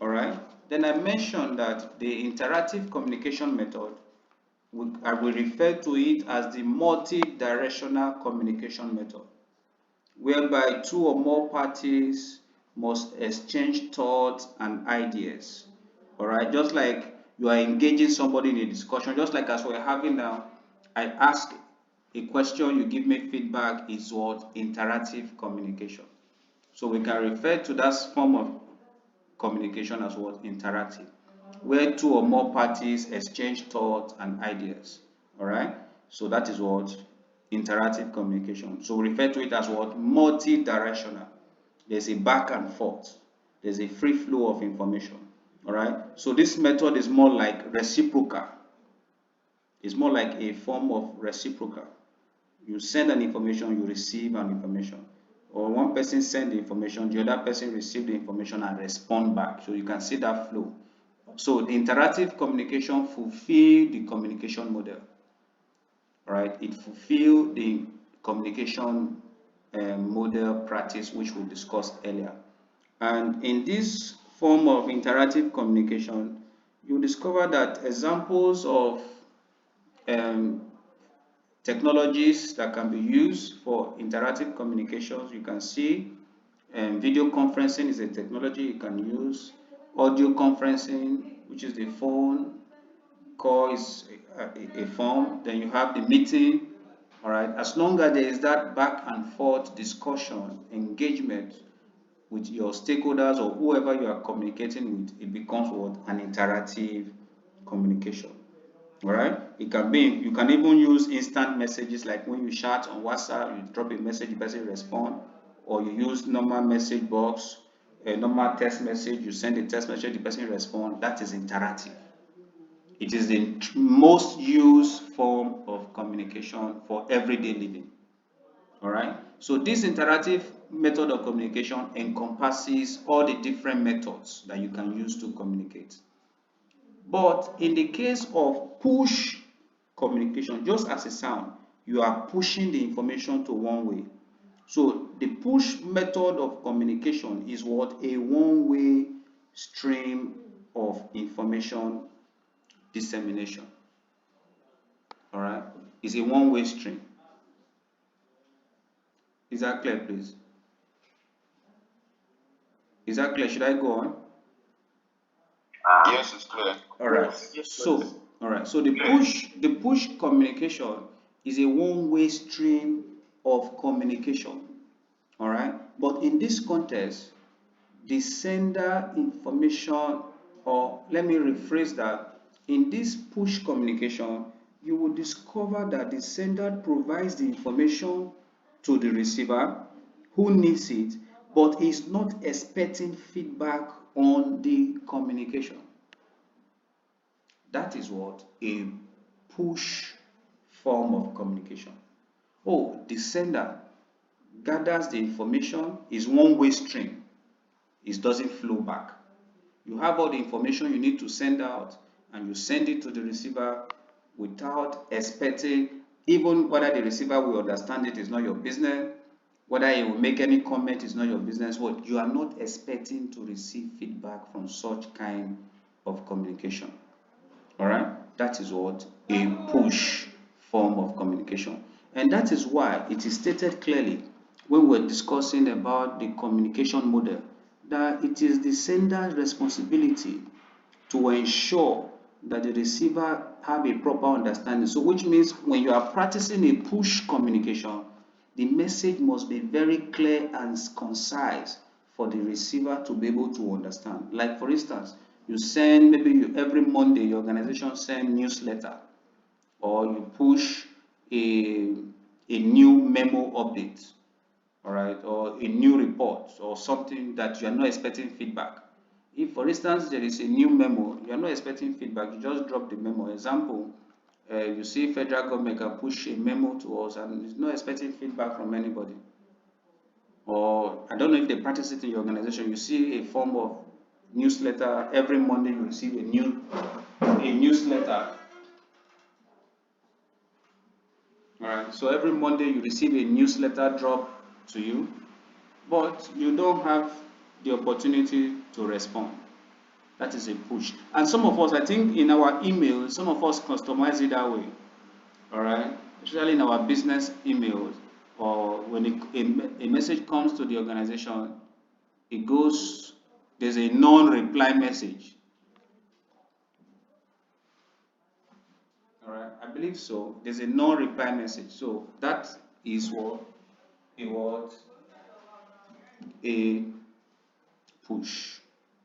All right. Then I mentioned that the interactive communication method, I will refer to it as the multi-directional communication method, whereby two or more parties must exchange thoughts and ideas. All right, just like you are engaging somebody in a discussion, just like as we're having now, I ask a question, you give me feedback, is what interactive communication. So we can refer to that form of communication as what interactive, where two or more parties exchange thoughts and ideas. All right, so that is what interactive communication. So we refer to it as what multi-directional. There's a back and forth, there's a free flow of information. All right, so this method is more like reciprocal. It's more like a form of reciprocal. You send an information, you receive an information, or one person send the information, the other person receive the information and respond back. So you can see that flow. So the interactive communication fulfill the communication model. Right, it fulfill the communication model practice which we discussed earlier. And in this form of interactive communication, you discover that examples of um, technologies that can be used for interactive communications, you can see video conferencing is a technology you can use, audio conferencing, which is the phone call, is a form. Then you have the meeting. All right, as long as there is that back and forth discussion, engagement with your stakeholders or whoever you are communicating with, it becomes what an interactive communication. All right, it can be, you can even use instant messages, like when you chat on WhatsApp, you drop a message, the person respond, or you use normal message box, a normal text message, you send a text message, the person respond. That is interactive. It is the most used form of communication for everyday living. All right, so this interactive method of communication encompasses all the different methods that you can use to communicate. But in the case of push communication, just as a sound, you are pushing the information to one way. So the push method of communication is what? A one-way stream of information dissemination. All right, it's a one-way stream. Is that clear, please? Is that clear? Should I go on? Yes, it's clear. All right. Yes, So, please. all right. So the push communication is a one-way stream of communication. All right. But in this context, the sender information, or let me rephrase that, in this push communication, you will discover that the sender provides the information to the receiver who needs it, but is not expecting feedback on the communication. That is what a push form of communication. Oh, the sender gathers the information, is one-way stream. It doesn't flow back. You have all the information you need to send out, and you send it to the receiver without expecting, even whether the receiver will understand it is not your business, whether he will make any comment is not your business. What you are not expecting to receive feedback from such kind of communication. All right, that is what a push form of communication, and that is why it is stated clearly when we're discussing about the communication model that it is the sender's responsibility to ensure that the receiver have a proper understanding. So which means when you are practicing a push communication, the message must be very clear and concise for the receiver to be able to understand. Like for instance, you send, maybe every Monday your organization send newsletter, or you push a new memo update, all right, or a new report or something that you are not expecting feedback. If for instance there is a new memo, you are not expecting feedback, you just drop the memo. Example, you see federal government can push a memo to us and it's not expecting feedback from anybody. Or I don't know if they practice it in your organization, you see a form of newsletter, every Monday you receive a newsletter. All right, so every Monday you receive a newsletter drop to you, but you don't have the opportunity to respond. That is a push. And some of us, I think in our email, some of us customize it that way. All right, especially in our business emails, or when a message comes to the organization, it goes, there's a non-reply message. All right, I believe so. There's a non-reply message. So that is what a push.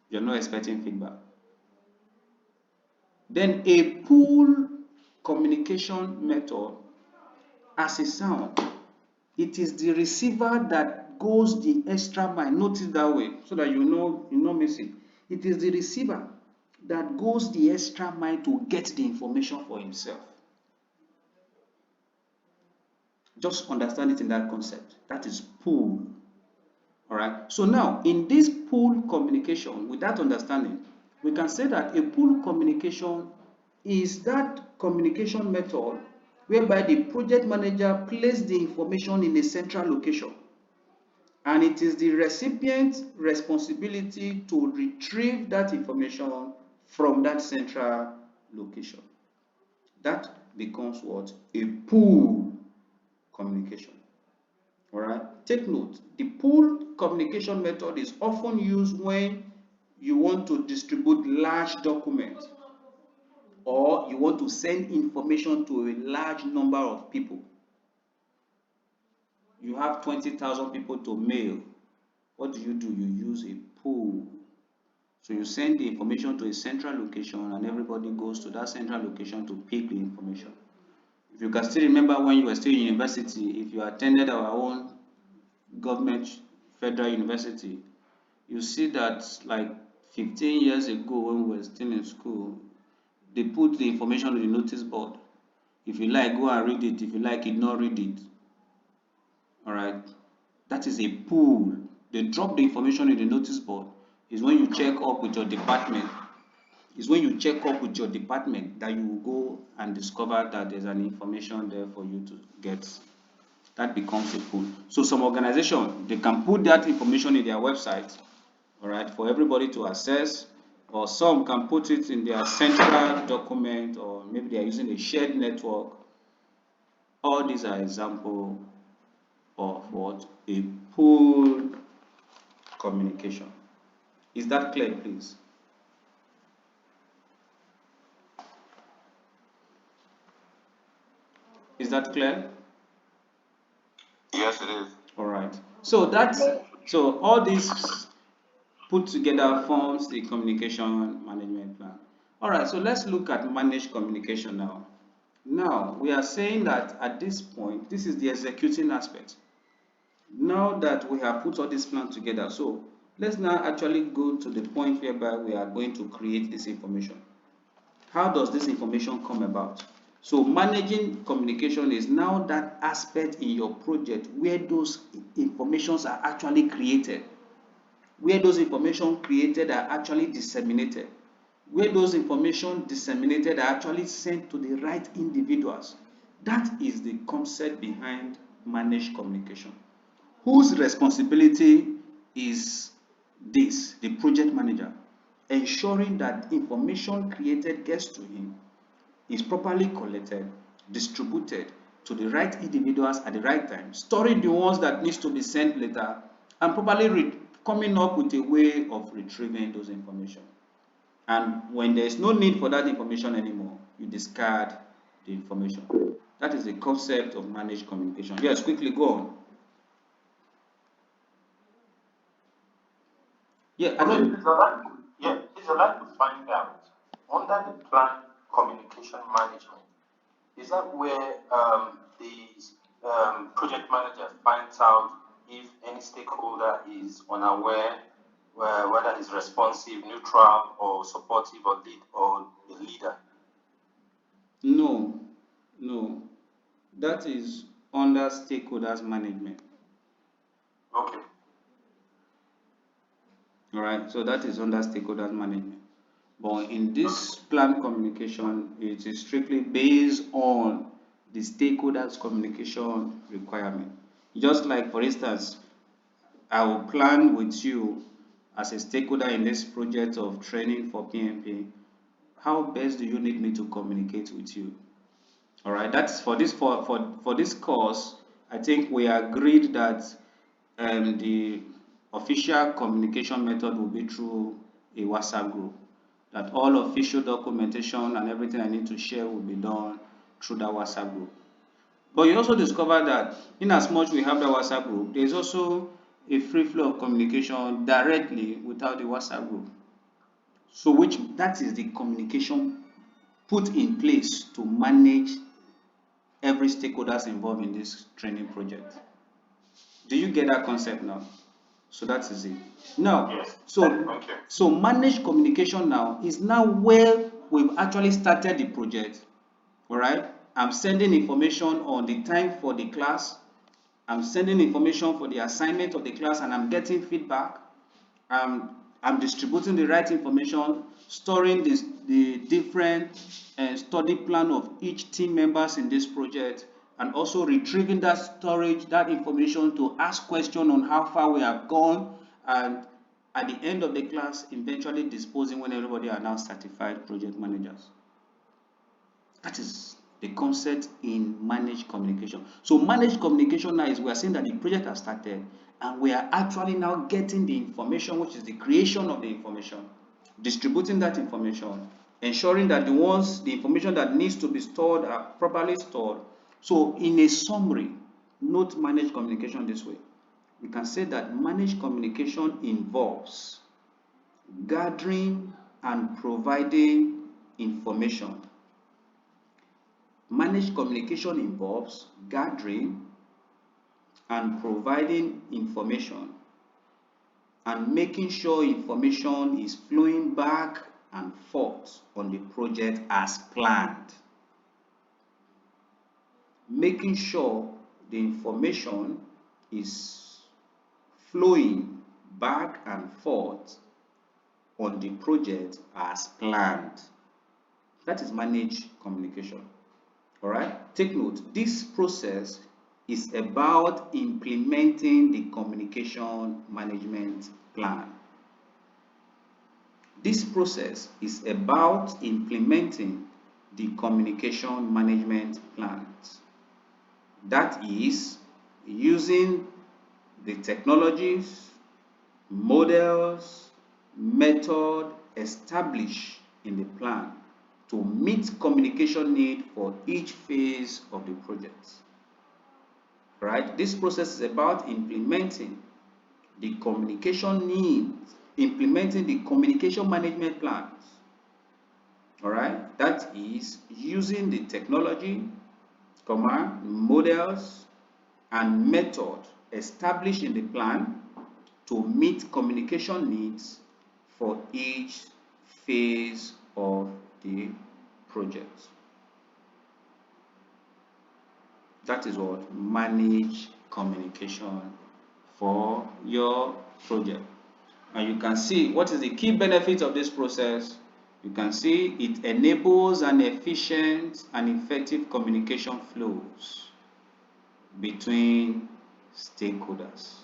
You're not expecting feedback. Then a pull communication method, as a sound, it is the receiver that goes the extra mile. Notice that way so that you not miss it. It is the receiver that goes the extra mile to get the information for himself. Just understand it in that concept. That is pull. All right. So now, in this pull communication, with that understanding, we can say that a pull communication is that communication method whereby the project manager places the information in a central location, and it is the recipient's responsibility to retrieve that information from that central location. That becomes what? A pull communication. All right. Take note, the pull communication method is often used when you want to distribute large documents, or you want to send information to a large number of people. You have 20,000 people to mail. What do? You use a pull. So you send the information to a central location, and everybody goes to that central location to pick the information. If you can still remember when you were still in university, if you attended our own government federal university, you see that like 15 years ago when we were still in school, they put the information on the notice board. If you like, go and read it. If you like it, not read it. All right, that is a pull. They drop the information in the notice board. Is when you check up with your department. Is when you check up with your department that you will go and discover that there's an information there for you to get. That becomes a pull. So some organization, they can put that information in their website, all right, for everybody to access, or some can put it in their central document, or maybe they are using a shared network. All these are examples of what? A pull communication. Is that clear, please? Is that clear? Yes, it is. All right. So all these put together forms the communication management plan. All right. So let's look at managed communication now. Now we are saying that at this point, this is the executing aspect. Now that we have put all this plan together, so let's now actually go to the point whereby we are going to create this information. How does this information come about? So managing communication is now that aspect in your project where those informations are actually created, where those information created are actually disseminated, where those information disseminated are actually sent to the right individuals. That is the concept behind managed communication. Whose responsibility is this? The project manager, ensuring that information created gets to him, is properly collected, distributed to the right individuals at the right time, storing the ones that needs to be sent later, and properly coming up with a way of retrieving those information. And when there is no need for that information anymore, you discard the information. That is the concept of managed communication. Yes, quickly go on. Yeah, I don't. Please allow me to find out, under the plan communication management, is that where the project manager finds out if any stakeholder is unaware, whether he's responsive, neutral, or supportive, or the leader? No, no. That is under stakeholders management. Okay. All right, so that is under stakeholders management. But in this plan communication, it is strictly based on the stakeholders communication requirement. Just like, for instance, I will plan with you as a stakeholder in this project of training for PMP. How best do you need me to communicate with you? All right, that's for this course. I think we agreed that the official communication method will be through a WhatsApp group. That all official documentation and everything I need to share will be done through that WhatsApp group. But you also discover that in as much we have the WhatsApp group, there is also a free flow of communication directly without the WhatsApp group. So that is the communication put in place to manage every stakeholders involved in this training project. Do you get that concept now? So that is it. Now, Yes. so managed communication now is now where we've actually started the project. All right. I'm sending information on the time for the class. I'm sending information for the assignment of the class, and I'm getting feedback. I'm distributing the right information, storing the different study plan of each team members in this project, and also retrieving that information to ask questions on how far we have gone, and at the end of the class, eventually disposing when everybody are now certified project managers. That is the concept in managed communication. So managed communication now is we are saying that the project has started and we are actually now getting the information, which is the creation of the information, distributing that information, ensuring that the information that needs to be stored are properly stored. So in a summary, note managed communication this way. We can say that managed communication involves gathering and providing information. Managed communication involves gathering and providing information and making sure information is flowing back and forth on the project as planned. Making sure the information is flowing back and forth on the project as planned. That is managed communication. All right, take note, this process is about implementing the communication management plan. This process is about implementing the communication management plans. That is using the technologies, models, method established in the plan to meet communication need for each phase of the project. right? This process is about implementing the communication needs, implementing the communication management plans. All right, that is using the technology, models, and method established in the plan to meet communication needs for each phase of the project. That is what manage communication for your project. And you can see what is the key benefit of this process. You can see it enables an efficient and effective communication flows between stakeholders.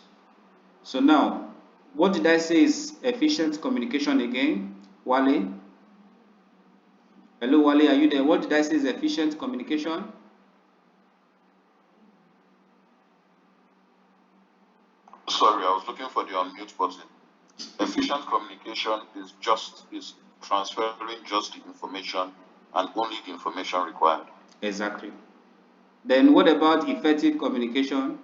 So now, what did I say is efficient communication again? Wale? Hello, Wale, are you there? What did I say is efficient communication? Sorry, I was looking for the unmute button. Efficient communication is transferring just the information and only the information required. Exactly. Then what about effective communication?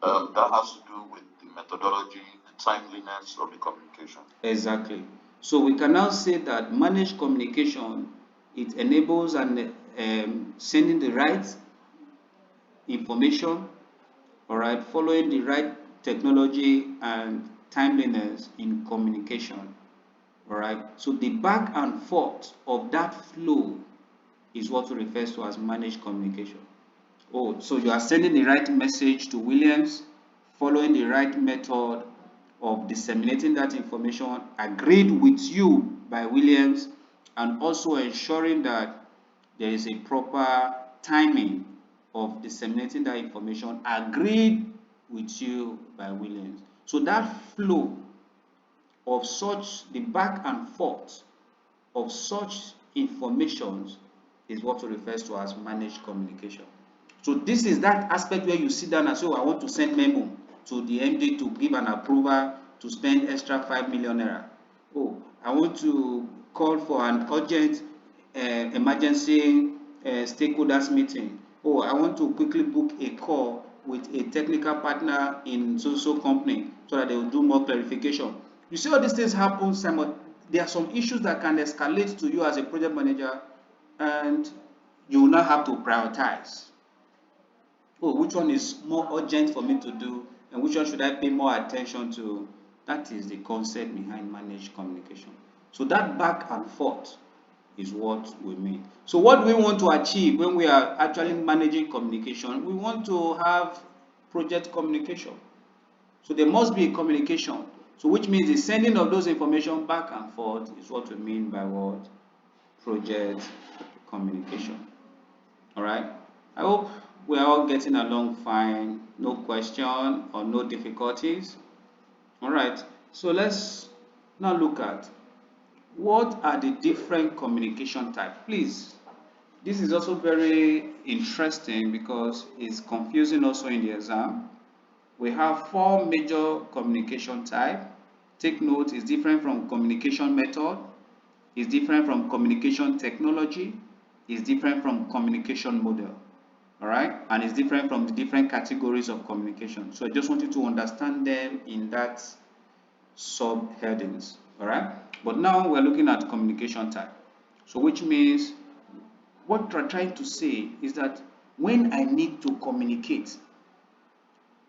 That has to do with the methodology, the timeliness of the communication. Exactly. So we can now say that managed communication, it enables and sending the right information, all right, following the right technology and timeliness in communication, all right. So the back and forth of that flow is what we refer to as managed communication. Oh, so you are sending the right message to Williams, following the right method of disseminating that information agreed with you by Williams, and also ensuring that there is a proper timing of disseminating that information agreed with you by Williams. So that flow of such, the back and forth of such informations is what we refer to as managed communication. So this is that aspect where you sit down and say, oh, I want to send memo to the MD to give an approval to spend extra 5 million naira. Oh, I want to call for an urgent emergency stakeholders meeting. Oh, I want to quickly book a call with a technical partner in so company so that they will do more clarification. You see all these things happen, Simon. There are some issues that can escalate to you as a project manager, and you will now have to prioritize. Oh, which one is more urgent for me to do, and which one should I pay more attention to? That is the concept behind managed communication. So that back and forth is what we mean. So what do we want to achieve when we are actually managing communication? We want to have project communication. So there must be a communication. So which means the sending of those information back and forth is what we mean by what? Project communication. All right. I hope we are all getting along fine. No question or no difficulties. All right. So let's now look at what are the different communication types. Please, this is also very interesting because it's confusing also in the exam. We have 4 major communication types. Take note, it's different from communication method, it's different from communication technology, it's different from communication model. All right, and it's different from the different categories of communication. So I just want you to understand them in that subheadings. All right, but now we're looking at communication type. So which means what we're trying to say is that when I need to communicate,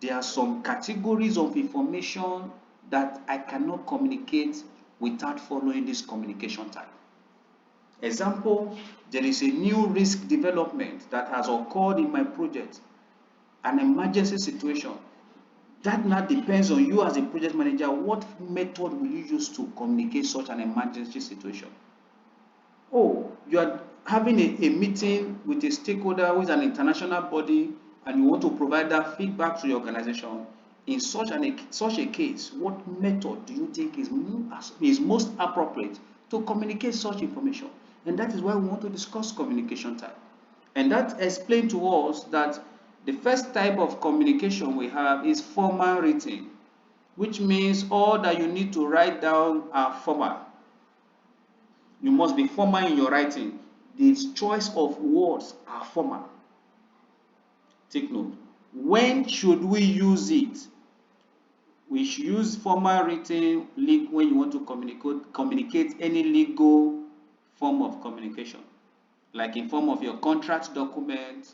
there are some categories of information that I cannot communicate without following this communication type. Example, there is a new risk development that has occurred in my project, an emergency situation. That now depends on you as a project manager. What method will you use to communicate such an emergency situation? Oh, you are having a meeting with a stakeholder who is an international body, and you want to provide that feedback to your organization. In such a case, what method do you think is most appropriate to communicate such information? And that is why we want to discuss communication type. And that explains to us that the first type of communication we have is formal written, which means all that you need to write down are formal. You must be formal in your writing. The choice of words are formal. Take note. When should we use it? We should use formal written when you want to communicate any legal form of communication, like in form of your contract document,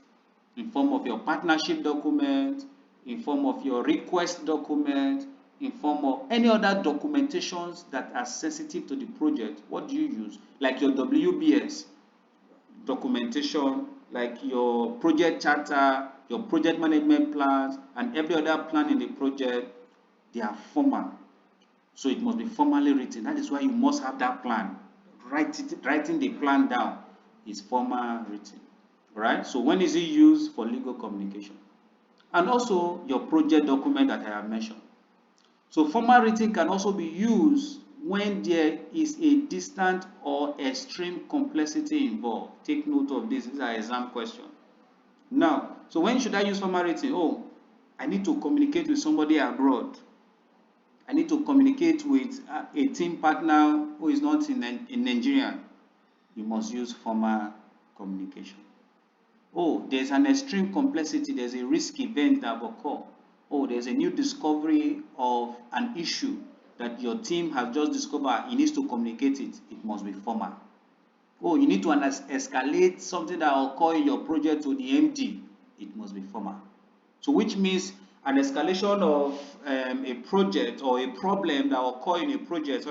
in form of your partnership document, in form of your request document, in form of any other documentations that are sensitive to the project. What do you use? Like your WBS documentation, like your project charter, your project management plans, and every other plan in the project, they are formal. So it must be formally written. That is why you must have that plan. Writing the plan down is formal written. Right? So when is it used? For legal communication. And also your project document that I have mentioned. So formal written can also be used when there is a distant or extreme complexity involved. Take note of this. These are exam questions. Now, so when should I use formal written? Oh, I need to communicate with somebody abroad. I need to communicate with a team partner who is not in Nigeria. You must use formal communication. Oh, there's an extreme complexity, there's a risk event that will occur. Oh, there's a new discovery of an issue that your team has just discovered, it needs to communicate it. It must be formal. Oh, you need to escalate something that will occur in your project to the MD. It must be formal. So which means an escalation of a project or a problem that will occur in a project,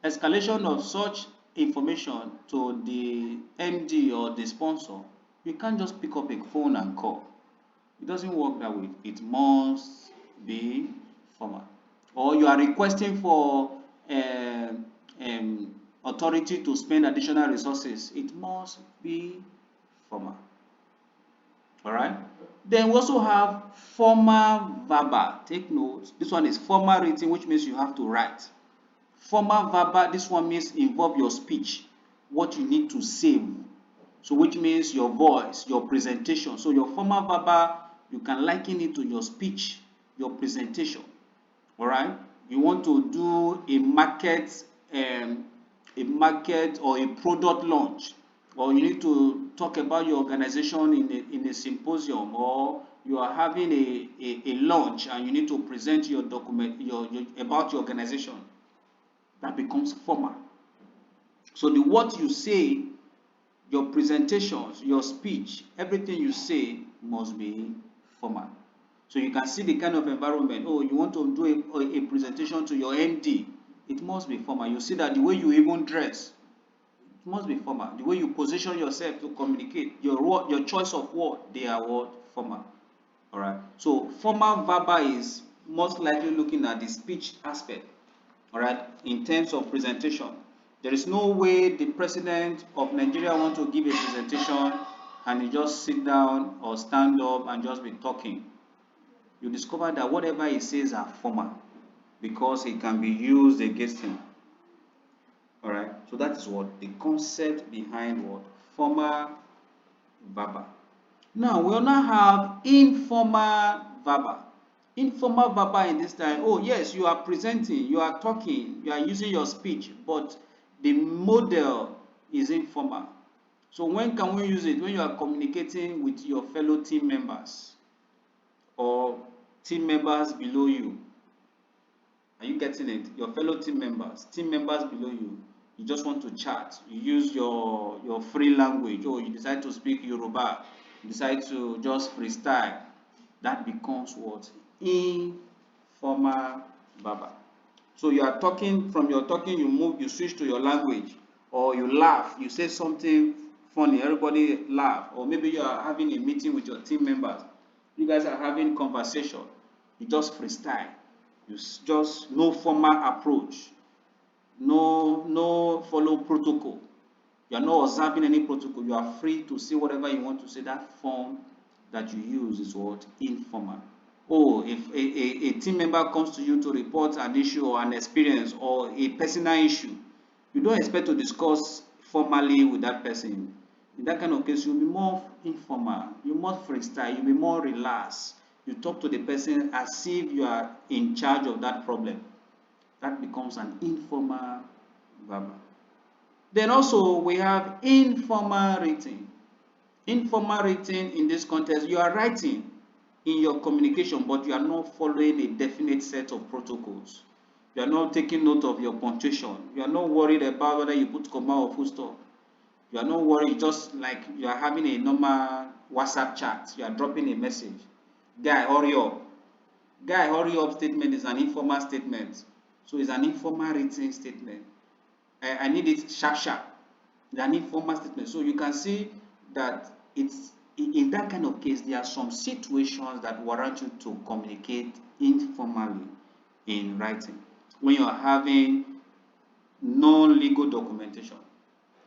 escalation of such information to the MD or the sponsor, you can't just pick up a phone and call. It doesn't work that way. It must be formal. Or you are requesting for authority to spend additional resources. It must be formal. All right. Then we also have formal verbal. Take note. This one is formal written, which means you have to write. Formal verbal, this one means involve your speech, what you need to say. So which means your voice, your presentation. So your formal verbal, you can liken it to your speech, your presentation. All right. You want to do a market or a product launch, or you need to talk about your organization in a symposium, or you are having a launch and you need to present your document about your organization. That becomes formal. So the what you say, your presentations, your speech, everything you say must be formal. So you can see the kind of environment. Oh, you want to do a presentation to your MD. It must be formal. You see that the way you even dress, it must be formal. The way you position yourself to communicate, your choice of word, they are what? Formal. All right. So formal verbal is most likely looking at the speech aspect. All right. In terms of presentation, there is no way the president of Nigeria wants to give a presentation and he just sit down or stand up and just be talking. You discover that whatever he says are formal because it can be used against him. All right. So that is what the concept behind what? Formal verbal. Now we now have informal verbal. Informal verbal in this time, oh yes, you are presenting, you are talking, you are using your speech, but the model is informal. So when can we use it? When you are communicating with your fellow team members or team members below you. Are you getting it? Your fellow team members below you. You just want to chat. You use your free language, or you decide to speak Yoruba. You decide to just freestyle. That becomes what? Informal verbal. So you are talking, from your talking, you switch to your language, or you laugh, you say something funny, everybody laugh, or maybe you are having a meeting with your team members. You guys are having conversation. You just freestyle. You just no formal approach. No follow protocol. You are not observing any protocol. You are free to say whatever you want to say. That form that you use is what? Informal. Oh, if a team member comes to you to report an issue or an experience or a personal issue, you don't expect to discuss formally with that person. In that kind of case, you'll be more informal. You must freestyle. You'll be more relaxed. You talk to the person as if you are in charge of that problem. That becomes an informal verbal. Then also we have informal written. Informal written in this context, you are writing in your communication, but you are not following a definite set of protocols. You are not taking note of your punctuation. You are not worried about whether you put comma or full stop. You are not worried, just like you are having a normal WhatsApp chat. You are dropping a message. Guy, hurry up. Guy, hurry up statement is an informal statement. So it's an informal written statement. I need it sharp, sharp. It's an informal statement. So you can see that it's in that kind of case, there are some situations that warrant you to communicate informally in writing. When you are having non-legal documentation,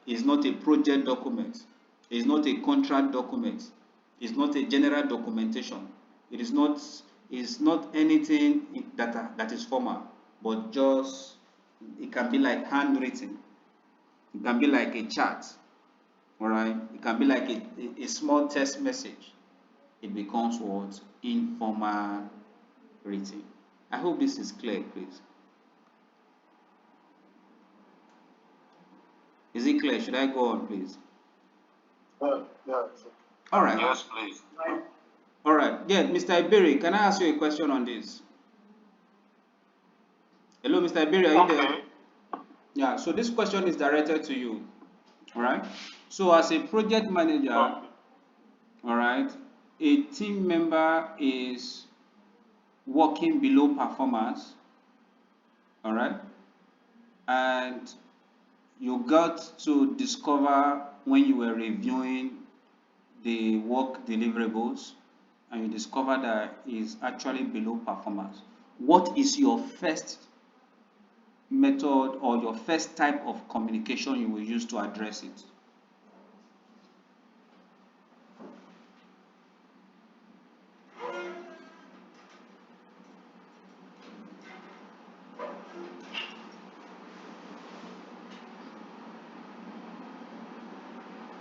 it's not a project document, it's not a contract document, it's not a general documentation, it's not anything that is formal, but just it can be like handwritten, it can be like a chat, all right, it can be like a small text message. It becomes what? Informal written. I hope this is clear, please. Is it clear? Should I go on, please? Yeah. All right. Yes, please. All right. Yeah, Mr. Iberi, can I ask you a question on this? Hello, Mr. Iberi, are you there? Okay. Yeah, so this question is directed to you. All right. So as a project manager, all right, a team member is working below performance, all right, and you got to discover when you were reviewing the work deliverables and you discover that is actually below performance. What is your first method or your first type of communication you will use to address it?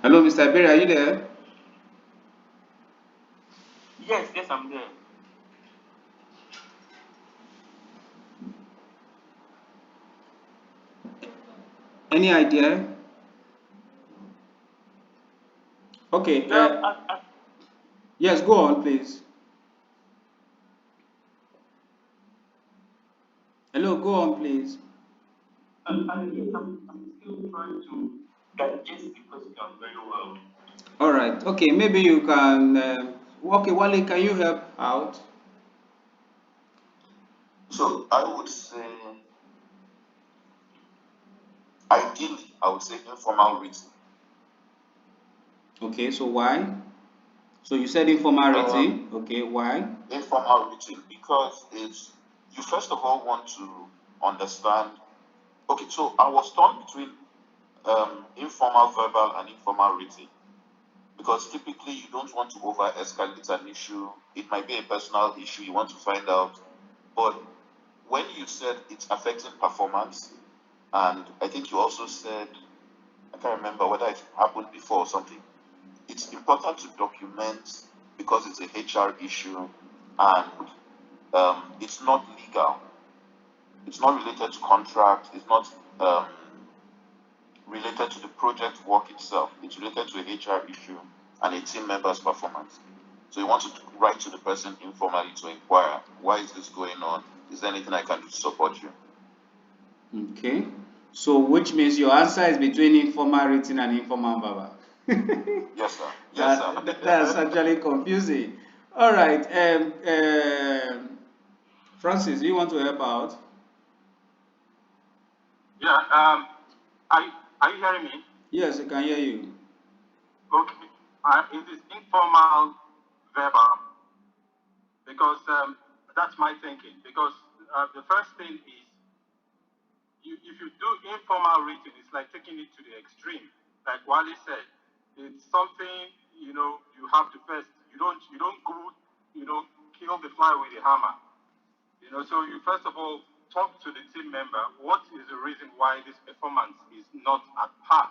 Hello, Mr. Berry, are you there? Yes, I'm there. Any idea? Okay. Yes, go on, please. Hello, go on, please. I'm still trying to digest the question very well. All right. Okay, maybe you can. Okay, Wale, can you help out? So I would say, ideally, I would say informal written. Okay, so why? So you said informal written. Okay, why? Informal written because it's, you first of all want to understand. Okay, so I was torn between informal verbal and informal written because typically you don't want to over escalate an issue. It might be a personal issue you want to find out, but when you said it's affecting performance, and I think you also said, I can't remember whether it happened before or something, it's important to document because it's a HR issue and it's not legal. It's not related to contract. It's not related to the project work itself. It's related to a HR issue and a team member's performance. So you want to write to the person informally to inquire, why is this going on? Is there anything I can do to support you? Okay. So which means your answer is between informal written and informal verbal. Yes, sir. Yes, sir. That's actually confusing. All right. Francis, do you want to help out? Yeah. Are you hearing me? Yes, I can hear you. Okay. It is informal verbal because that's my thinking. Because the first thing is, if you do informal written, it's like taking it to the extreme. Like Wally said, it's something you have to first. You don't go kill the fly with a hammer. So you first of all talk to the team member. What is the reason why this performance is not at par?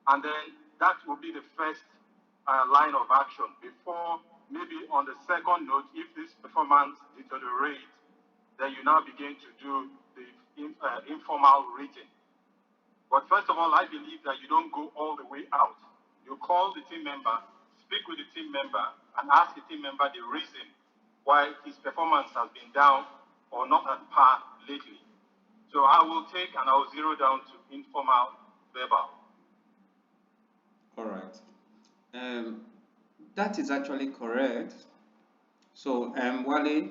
And then that will be the first line of action before maybe on the second note, if this performance deteriorates, then you now begin to do the informal reading. But first of all, I believe that you don't go all the way out. You call the team member, speak with the team member, and ask the team member the reason why his performance has been down or not at par lately. So I will take and I will zero down to informal verbal. All right. That is actually correct. So, Wale,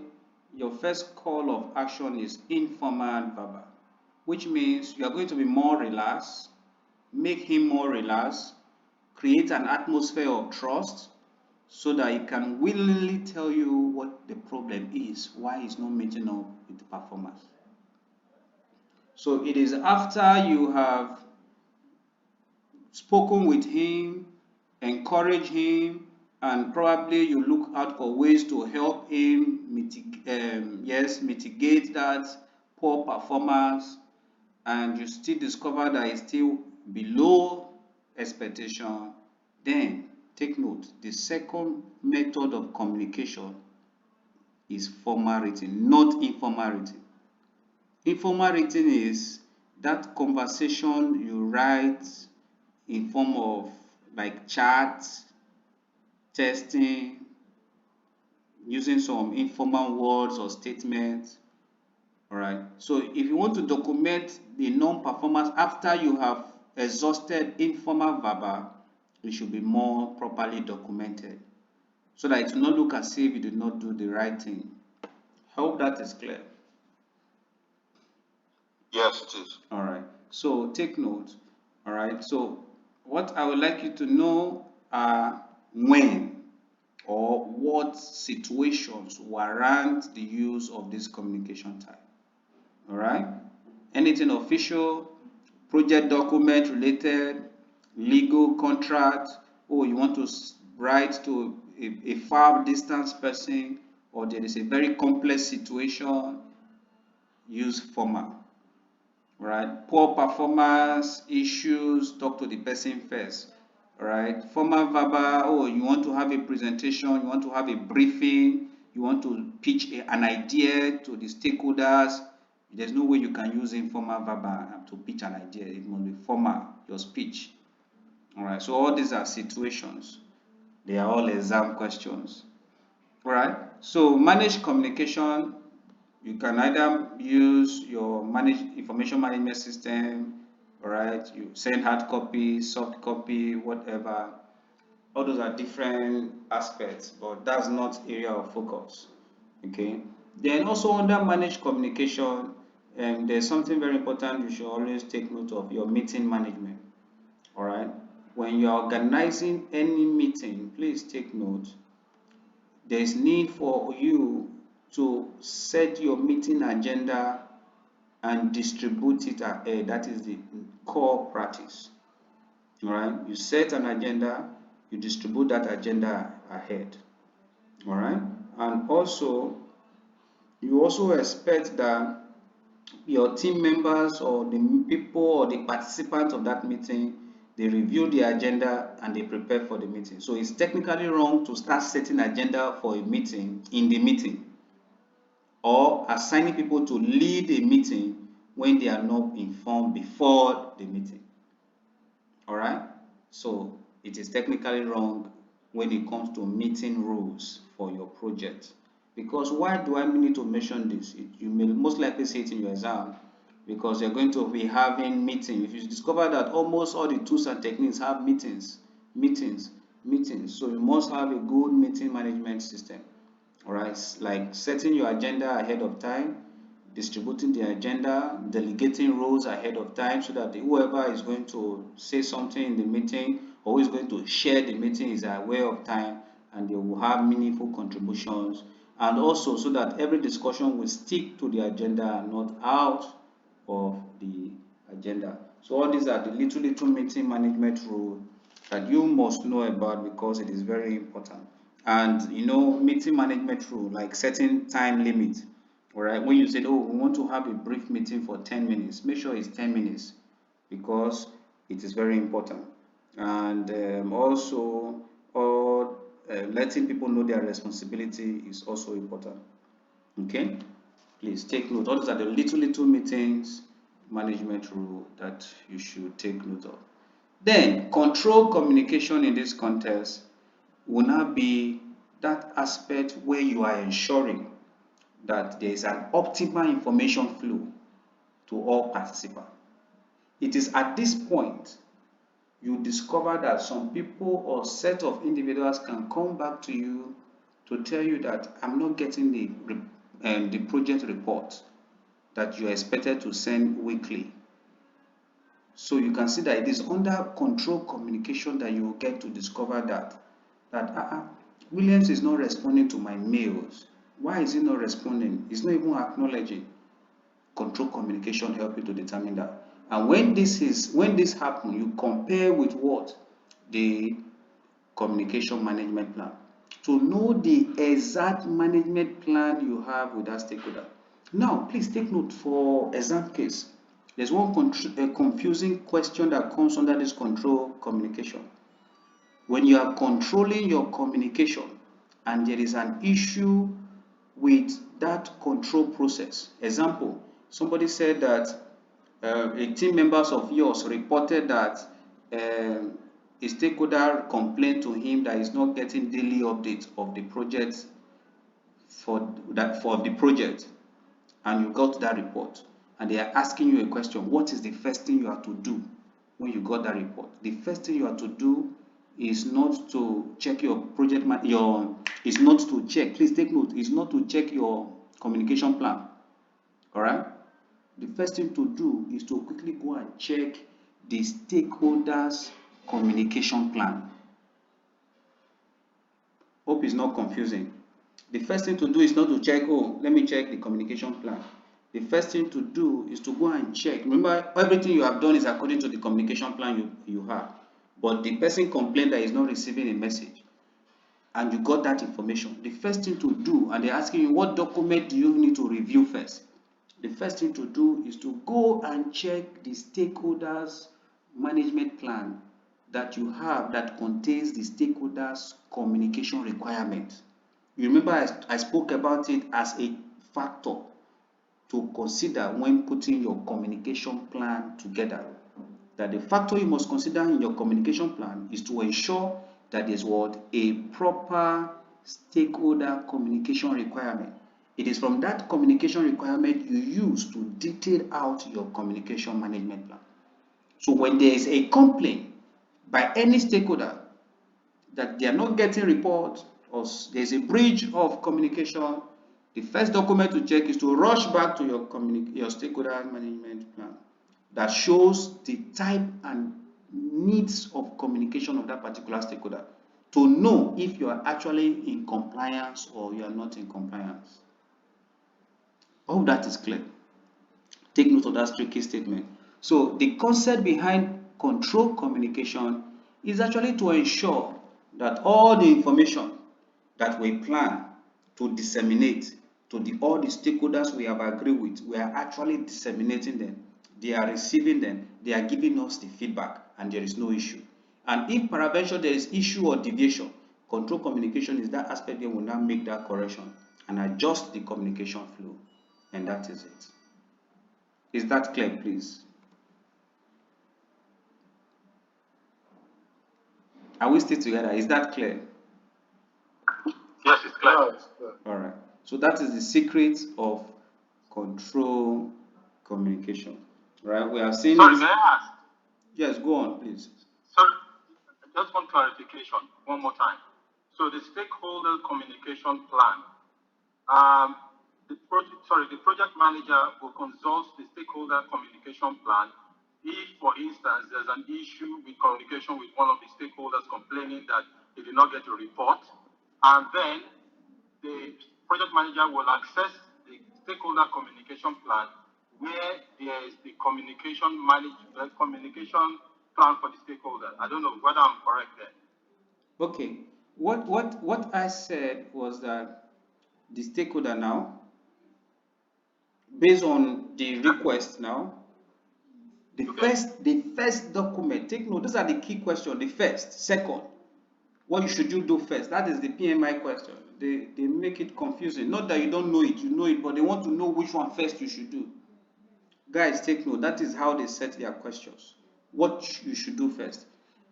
your first call of action is informal verbal, which means you are going to be more relaxed, make him more relaxed, create an atmosphere of trust so that he can willingly tell you what the problem is, why he's not meeting up with the performance. So it is after you have spoken with him, encourage him, and probably you look out for ways to help him mitigate that poor performance, and you still discover that it's still below expectation, then take note, the second method of communication is formal written, not informal written. Informal written is that conversation you write in form of like chats, testing, using some informal words or statements. All right. So if you want to document the non-performance after you have exhausted informal verbal, it should be more properly documented so that it will not look as if you did not do the right thing. I hope that is clear. Yes, it is. All right. So take note. All right. So what I would like you to know are when or what situations warrant the use of this communication type. All right. Anything official, project document related, legal contract, or you want to write to a far distance person, or there is a very complex situation, use formal. Right? Poor performance issues, talk to the person first. Right? Formal verbal, oh, you want to have a presentation, you want to have a briefing, you want to pitch an idea to the stakeholders. There's no way you can use informal verbal to pitch an idea. It must be formal, your speech. All right, so all these are situations. They are all exam questions. All right, so manage communication. You can either use your information management system, all right? You send hard copy, soft copy, whatever. All those are different aspects, but that's not area of focus, okay? Then also under managed communication, there's something very important you should always take note of, your meeting management, all right? When you're organizing any meeting, please take note. There's need for you to set your meeting agenda and distribute it ahead. That is the core practice. All right, you set an agenda, you distribute that agenda ahead. All right, and also you also expect that your team members or the people or the participants of that meeting, they review the agenda and they prepare for the meeting. So it's technically wrong to start setting agenda for a meeting in the meeting, or assigning people to lead a meeting when they are not informed before the meeting. All right, so it is technically wrong when it comes to meeting rules for your project. Because why do I need to mention this? You may most likely see it in your exam, because you're going to be having meetings. If you discover that almost all the tools and techniques have meetings, so you must have a good meeting management system. All right, like setting your agenda ahead of time, distributing the agenda, delegating roles ahead of time so that whoever is going to say something in the meeting or who is going to share the meeting is aware of time and they will have meaningful contributions, and also so that every discussion will stick to the agenda and not out of the agenda. So all these are the little meeting management rules that you must know about because it is very important. And meeting management rule like setting time limit. All right, when you said, oh, we want to have a brief meeting for 10 minutes, make sure it's 10 minutes because it is very important. And also letting people know their responsibility is also important. Okay, please take note. All those are the little meetings management rule that you should take note of. Then, control communication in this context will now be that aspect where you are ensuring that there is an optimal information flow to all participants. It is at this point you discover that some people or set of individuals can come back to you to tell you that I'm not getting the project report that you are expected to send weekly. So you can see that it is under control communication that you will get to discover that Williams is not responding to my mails. Why is he not responding? He's not even acknowledging. Control communication help you to determine that. And when this happens, you compare with what? The communication management plan. To know the exact management plan you have with that stakeholder. Now, please take note for exam case. There's one confusing question that comes under this control communication. When you are controlling your communication and there is an issue with that control process. Example, somebody said that a team members of yours reported that a stakeholder complained to him that he's not getting daily updates of the project for the project, and you got that report and they are asking you a question. What is the first thing you have to do when you got that report? The first thing you have to do is not to check your project is not to check, please take note, is not to check your communication plan. All right, the first thing to do is to quickly go and check the stakeholders communication plan. Hope it's not confusing. The first thing to do is not to check, oh, let me check the communication plan. The first thing to do is to go and check. Remember, everything you have done is according to the communication plan you have. But the person complained that he's not receiving a message, and you got that information. The first thing to do, and they're asking you, what document do you need to review first? The first thing to do is to go and check the stakeholders management plan that you have that contains the stakeholders communication requirement. You remember I spoke about it as a factor to consider when putting your communication plan together. That the factor you must consider in your communication plan is to ensure that there's a proper stakeholder communication requirement. It is from that communication requirement you use to detail out your communication management plan. So when there is a complaint by any stakeholder that they are not getting report or there's a breach of communication, the first document to check is to rush back to your stakeholder management plan that shows the type and needs of communication of that particular stakeholder to know if you are actually in compliance or you are not in compliance. I hope that is clear. Take note of that tricky statement. So the concept behind control communication is actually to ensure that all the information that we plan to disseminate to all the stakeholders we have agreed with, we are actually disseminating them. They are receiving them, they are giving us the feedback, and there is no issue. And if peradventure there is issue or deviation, control communication is that aspect that will now make that correction and adjust the communication flow. And that is it. Is that clear, please? Are we still together? Is that clear? Yes, it's clear. All right. So that is the secret of control communication. Right? We have seen. Sorry, may I ask? Yes, go on, please. Sorry, just one clarification, one more time. So the stakeholder communication plan, the project manager will consult the stakeholder communication plan if, for instance, there's an issue with communication with one of the stakeholders complaining that he did not get a report, and then the project manager will access the stakeholder communication plan where there is the communication plan for the stakeholder. I don't know whether I'm correct there. Okay. What I said was that the stakeholder now, based on the request now, the first document, take note, these are the key questions, the first, second, what should you do first? That is the PMI question. They make it confusing. Not that you don't know it, you know it, but they want to know which one first you should do. Guys, take note. That is how they set their questions. What you should do first.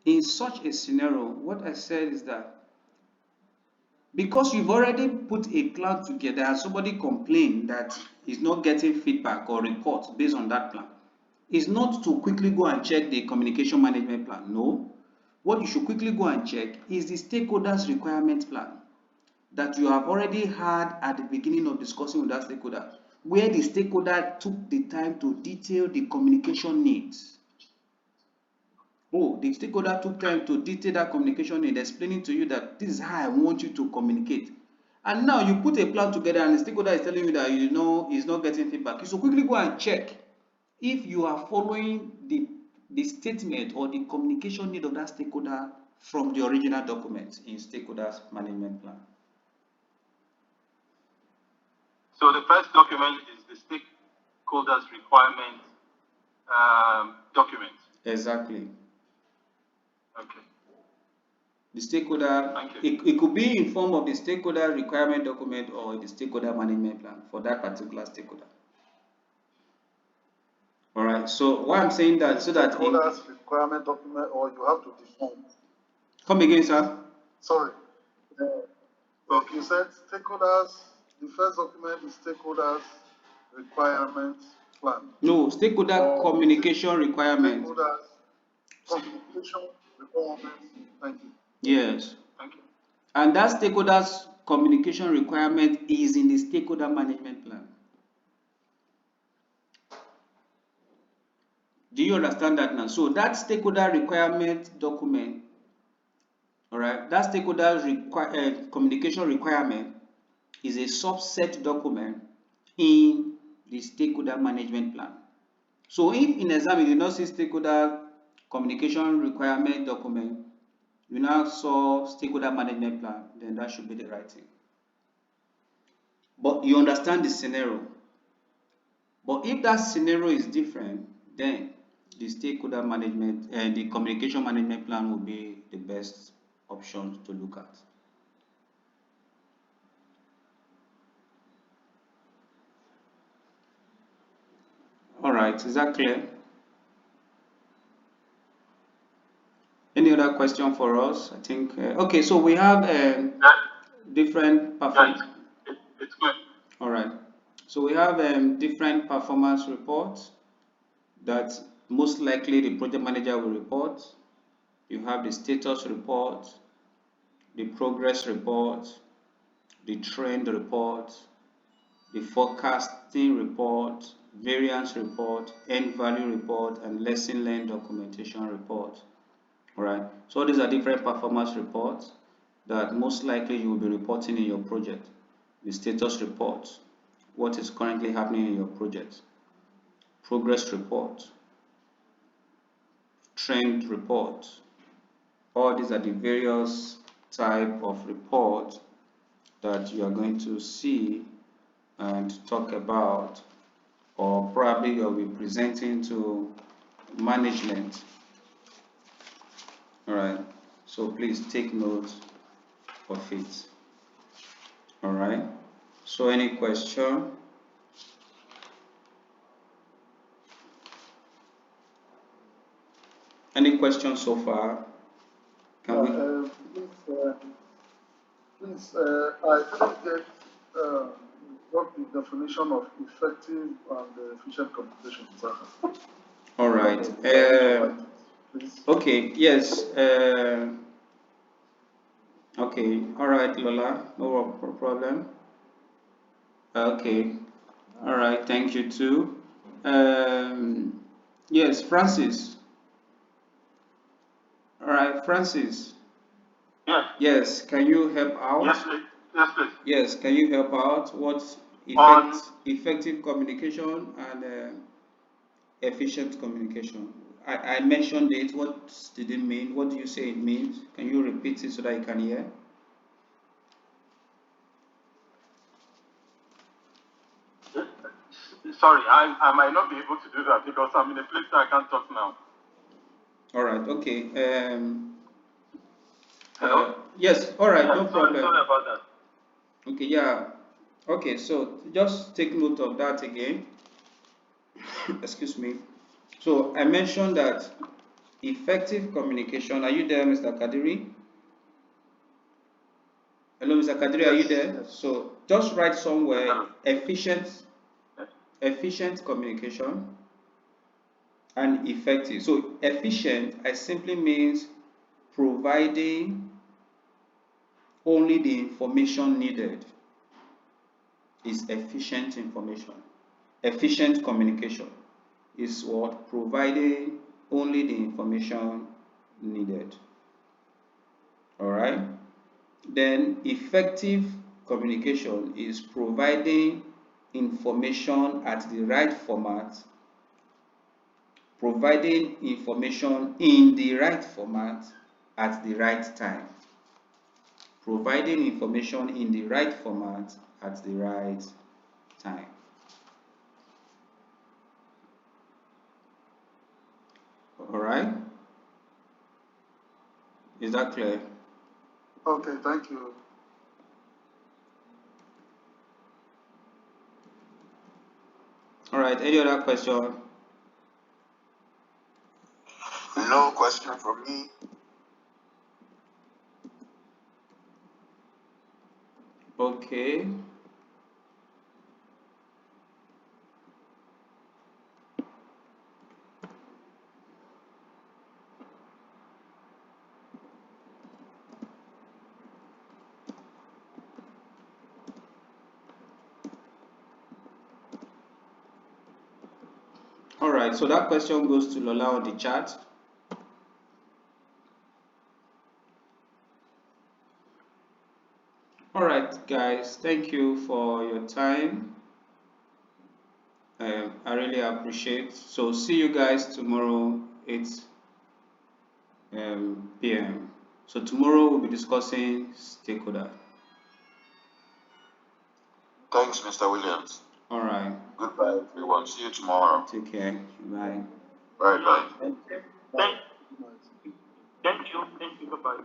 In such a scenario, what I said is that because you've already put a plan together and somebody complained that he's not getting feedback or reports based on that plan, is not to quickly go and check the communication management plan. No. What you should quickly go and check is the stakeholders requirement plan that you have already had at the beginning of discussing with that stakeholder, where the stakeholder took the time to detail the communication needs. Oh, the stakeholder took time to detail that communication need, explaining to you that this is how I want you to communicate. And now you put a plan together and the stakeholder is telling you that you know he's not getting feedback. You should quickly go and check if you are following the statement or the communication need of that stakeholder from the original document in stakeholders management plan. So the first document is the stakeholders requirement document. Exactly. Okay. The stakeholder, Thank you. it could be in form of the stakeholder requirement document or the stakeholder management plan for that particular stakeholder. All right. So why I'm saying that so that Stakeholders requirement document, or you have to define. come again, sir. Sorry. But you said stakeholders, the first document is stakeholders requirement plan. No, stakeholder communication requirement. Stakeholders communication requirement. Thank you. Yes. Thank you. And that stakeholders communication requirement is in the stakeholder management plan. Do you understand that now? So that stakeholder requirement document, all right, that stakeholder communication requirement is a subset document in the stakeholder management plan. So if in exam you did not see stakeholder communication requirement document, you now saw stakeholder management plan, then that should be the right thing. But you understand the scenario. But if that scenario is different, then the stakeholder management and the communication management plan will be the best option to look at. All right, is that clear? Any other question for us? I think, okay, so we have different performance. It's good. All right, so we have different performance reports that most likely the project manager will report. You have the status report, the progress report, the trend report, the forecasting report, variance report, end value report, and lesson learned documentation report. All right, so these are different performance reports that most likely you will be reporting in your project. The status report, what is currently happening in your project, progress report, trend report. All these are the various type of report that you are going to see and talk about, or probably you'll be presenting to management. All right, so please take note of it. All right, so any question? Any questions so far? Can we? Please, I didn't get what the definition of effective and efficient communication is. All right. Okay. Yes. Okay. All right, Lola. No problem. Okay. All right. Thank you too. Yes, Francis. All right, Francis. Yes. Yes. Can you help out? Yes, please. Yes, please. Yes. Can you help out? What effective communication and efficient communication? I mentioned it. What did it mean? What do you say it means? Can you repeat it so that you can hear? Sorry, I might not be able to do that because I'm in a place that I can't talk now. All right. Okay. Hello? Yes. All right. No problem. Sorry about that. Okay. Yeah. Okay. So just take note of that again. excuse me. So I mentioned that effective communication. Are you there, Mr. Kadiri? Hello, Mr. Kadiri, are you Yes, there? yes. So just write somewhere Hello. efficient communication and effective. So efficient, I simply means providing only the information needed is efficient information. Efficient communication is what? Providing only the information needed. All right. Then effective communication is providing information at the right format, providing information in the right format at the right time. Providing information in the right format at the right time. All right. Is that clear? Okay, thank you. All right. Any other question? No question from me. Okay. All right. So that question goes to Lola on the chat. All right, guys. Thank you for your time. I really appreciate. So see you guys tomorrow 8 p.m. So tomorrow we'll be discussing stakeholder. Thanks, Mr. Williams. All right. Goodbye, everyone. See you tomorrow. Take care. Bye. Bye bye. Thank you. Thank you. Bye-bye.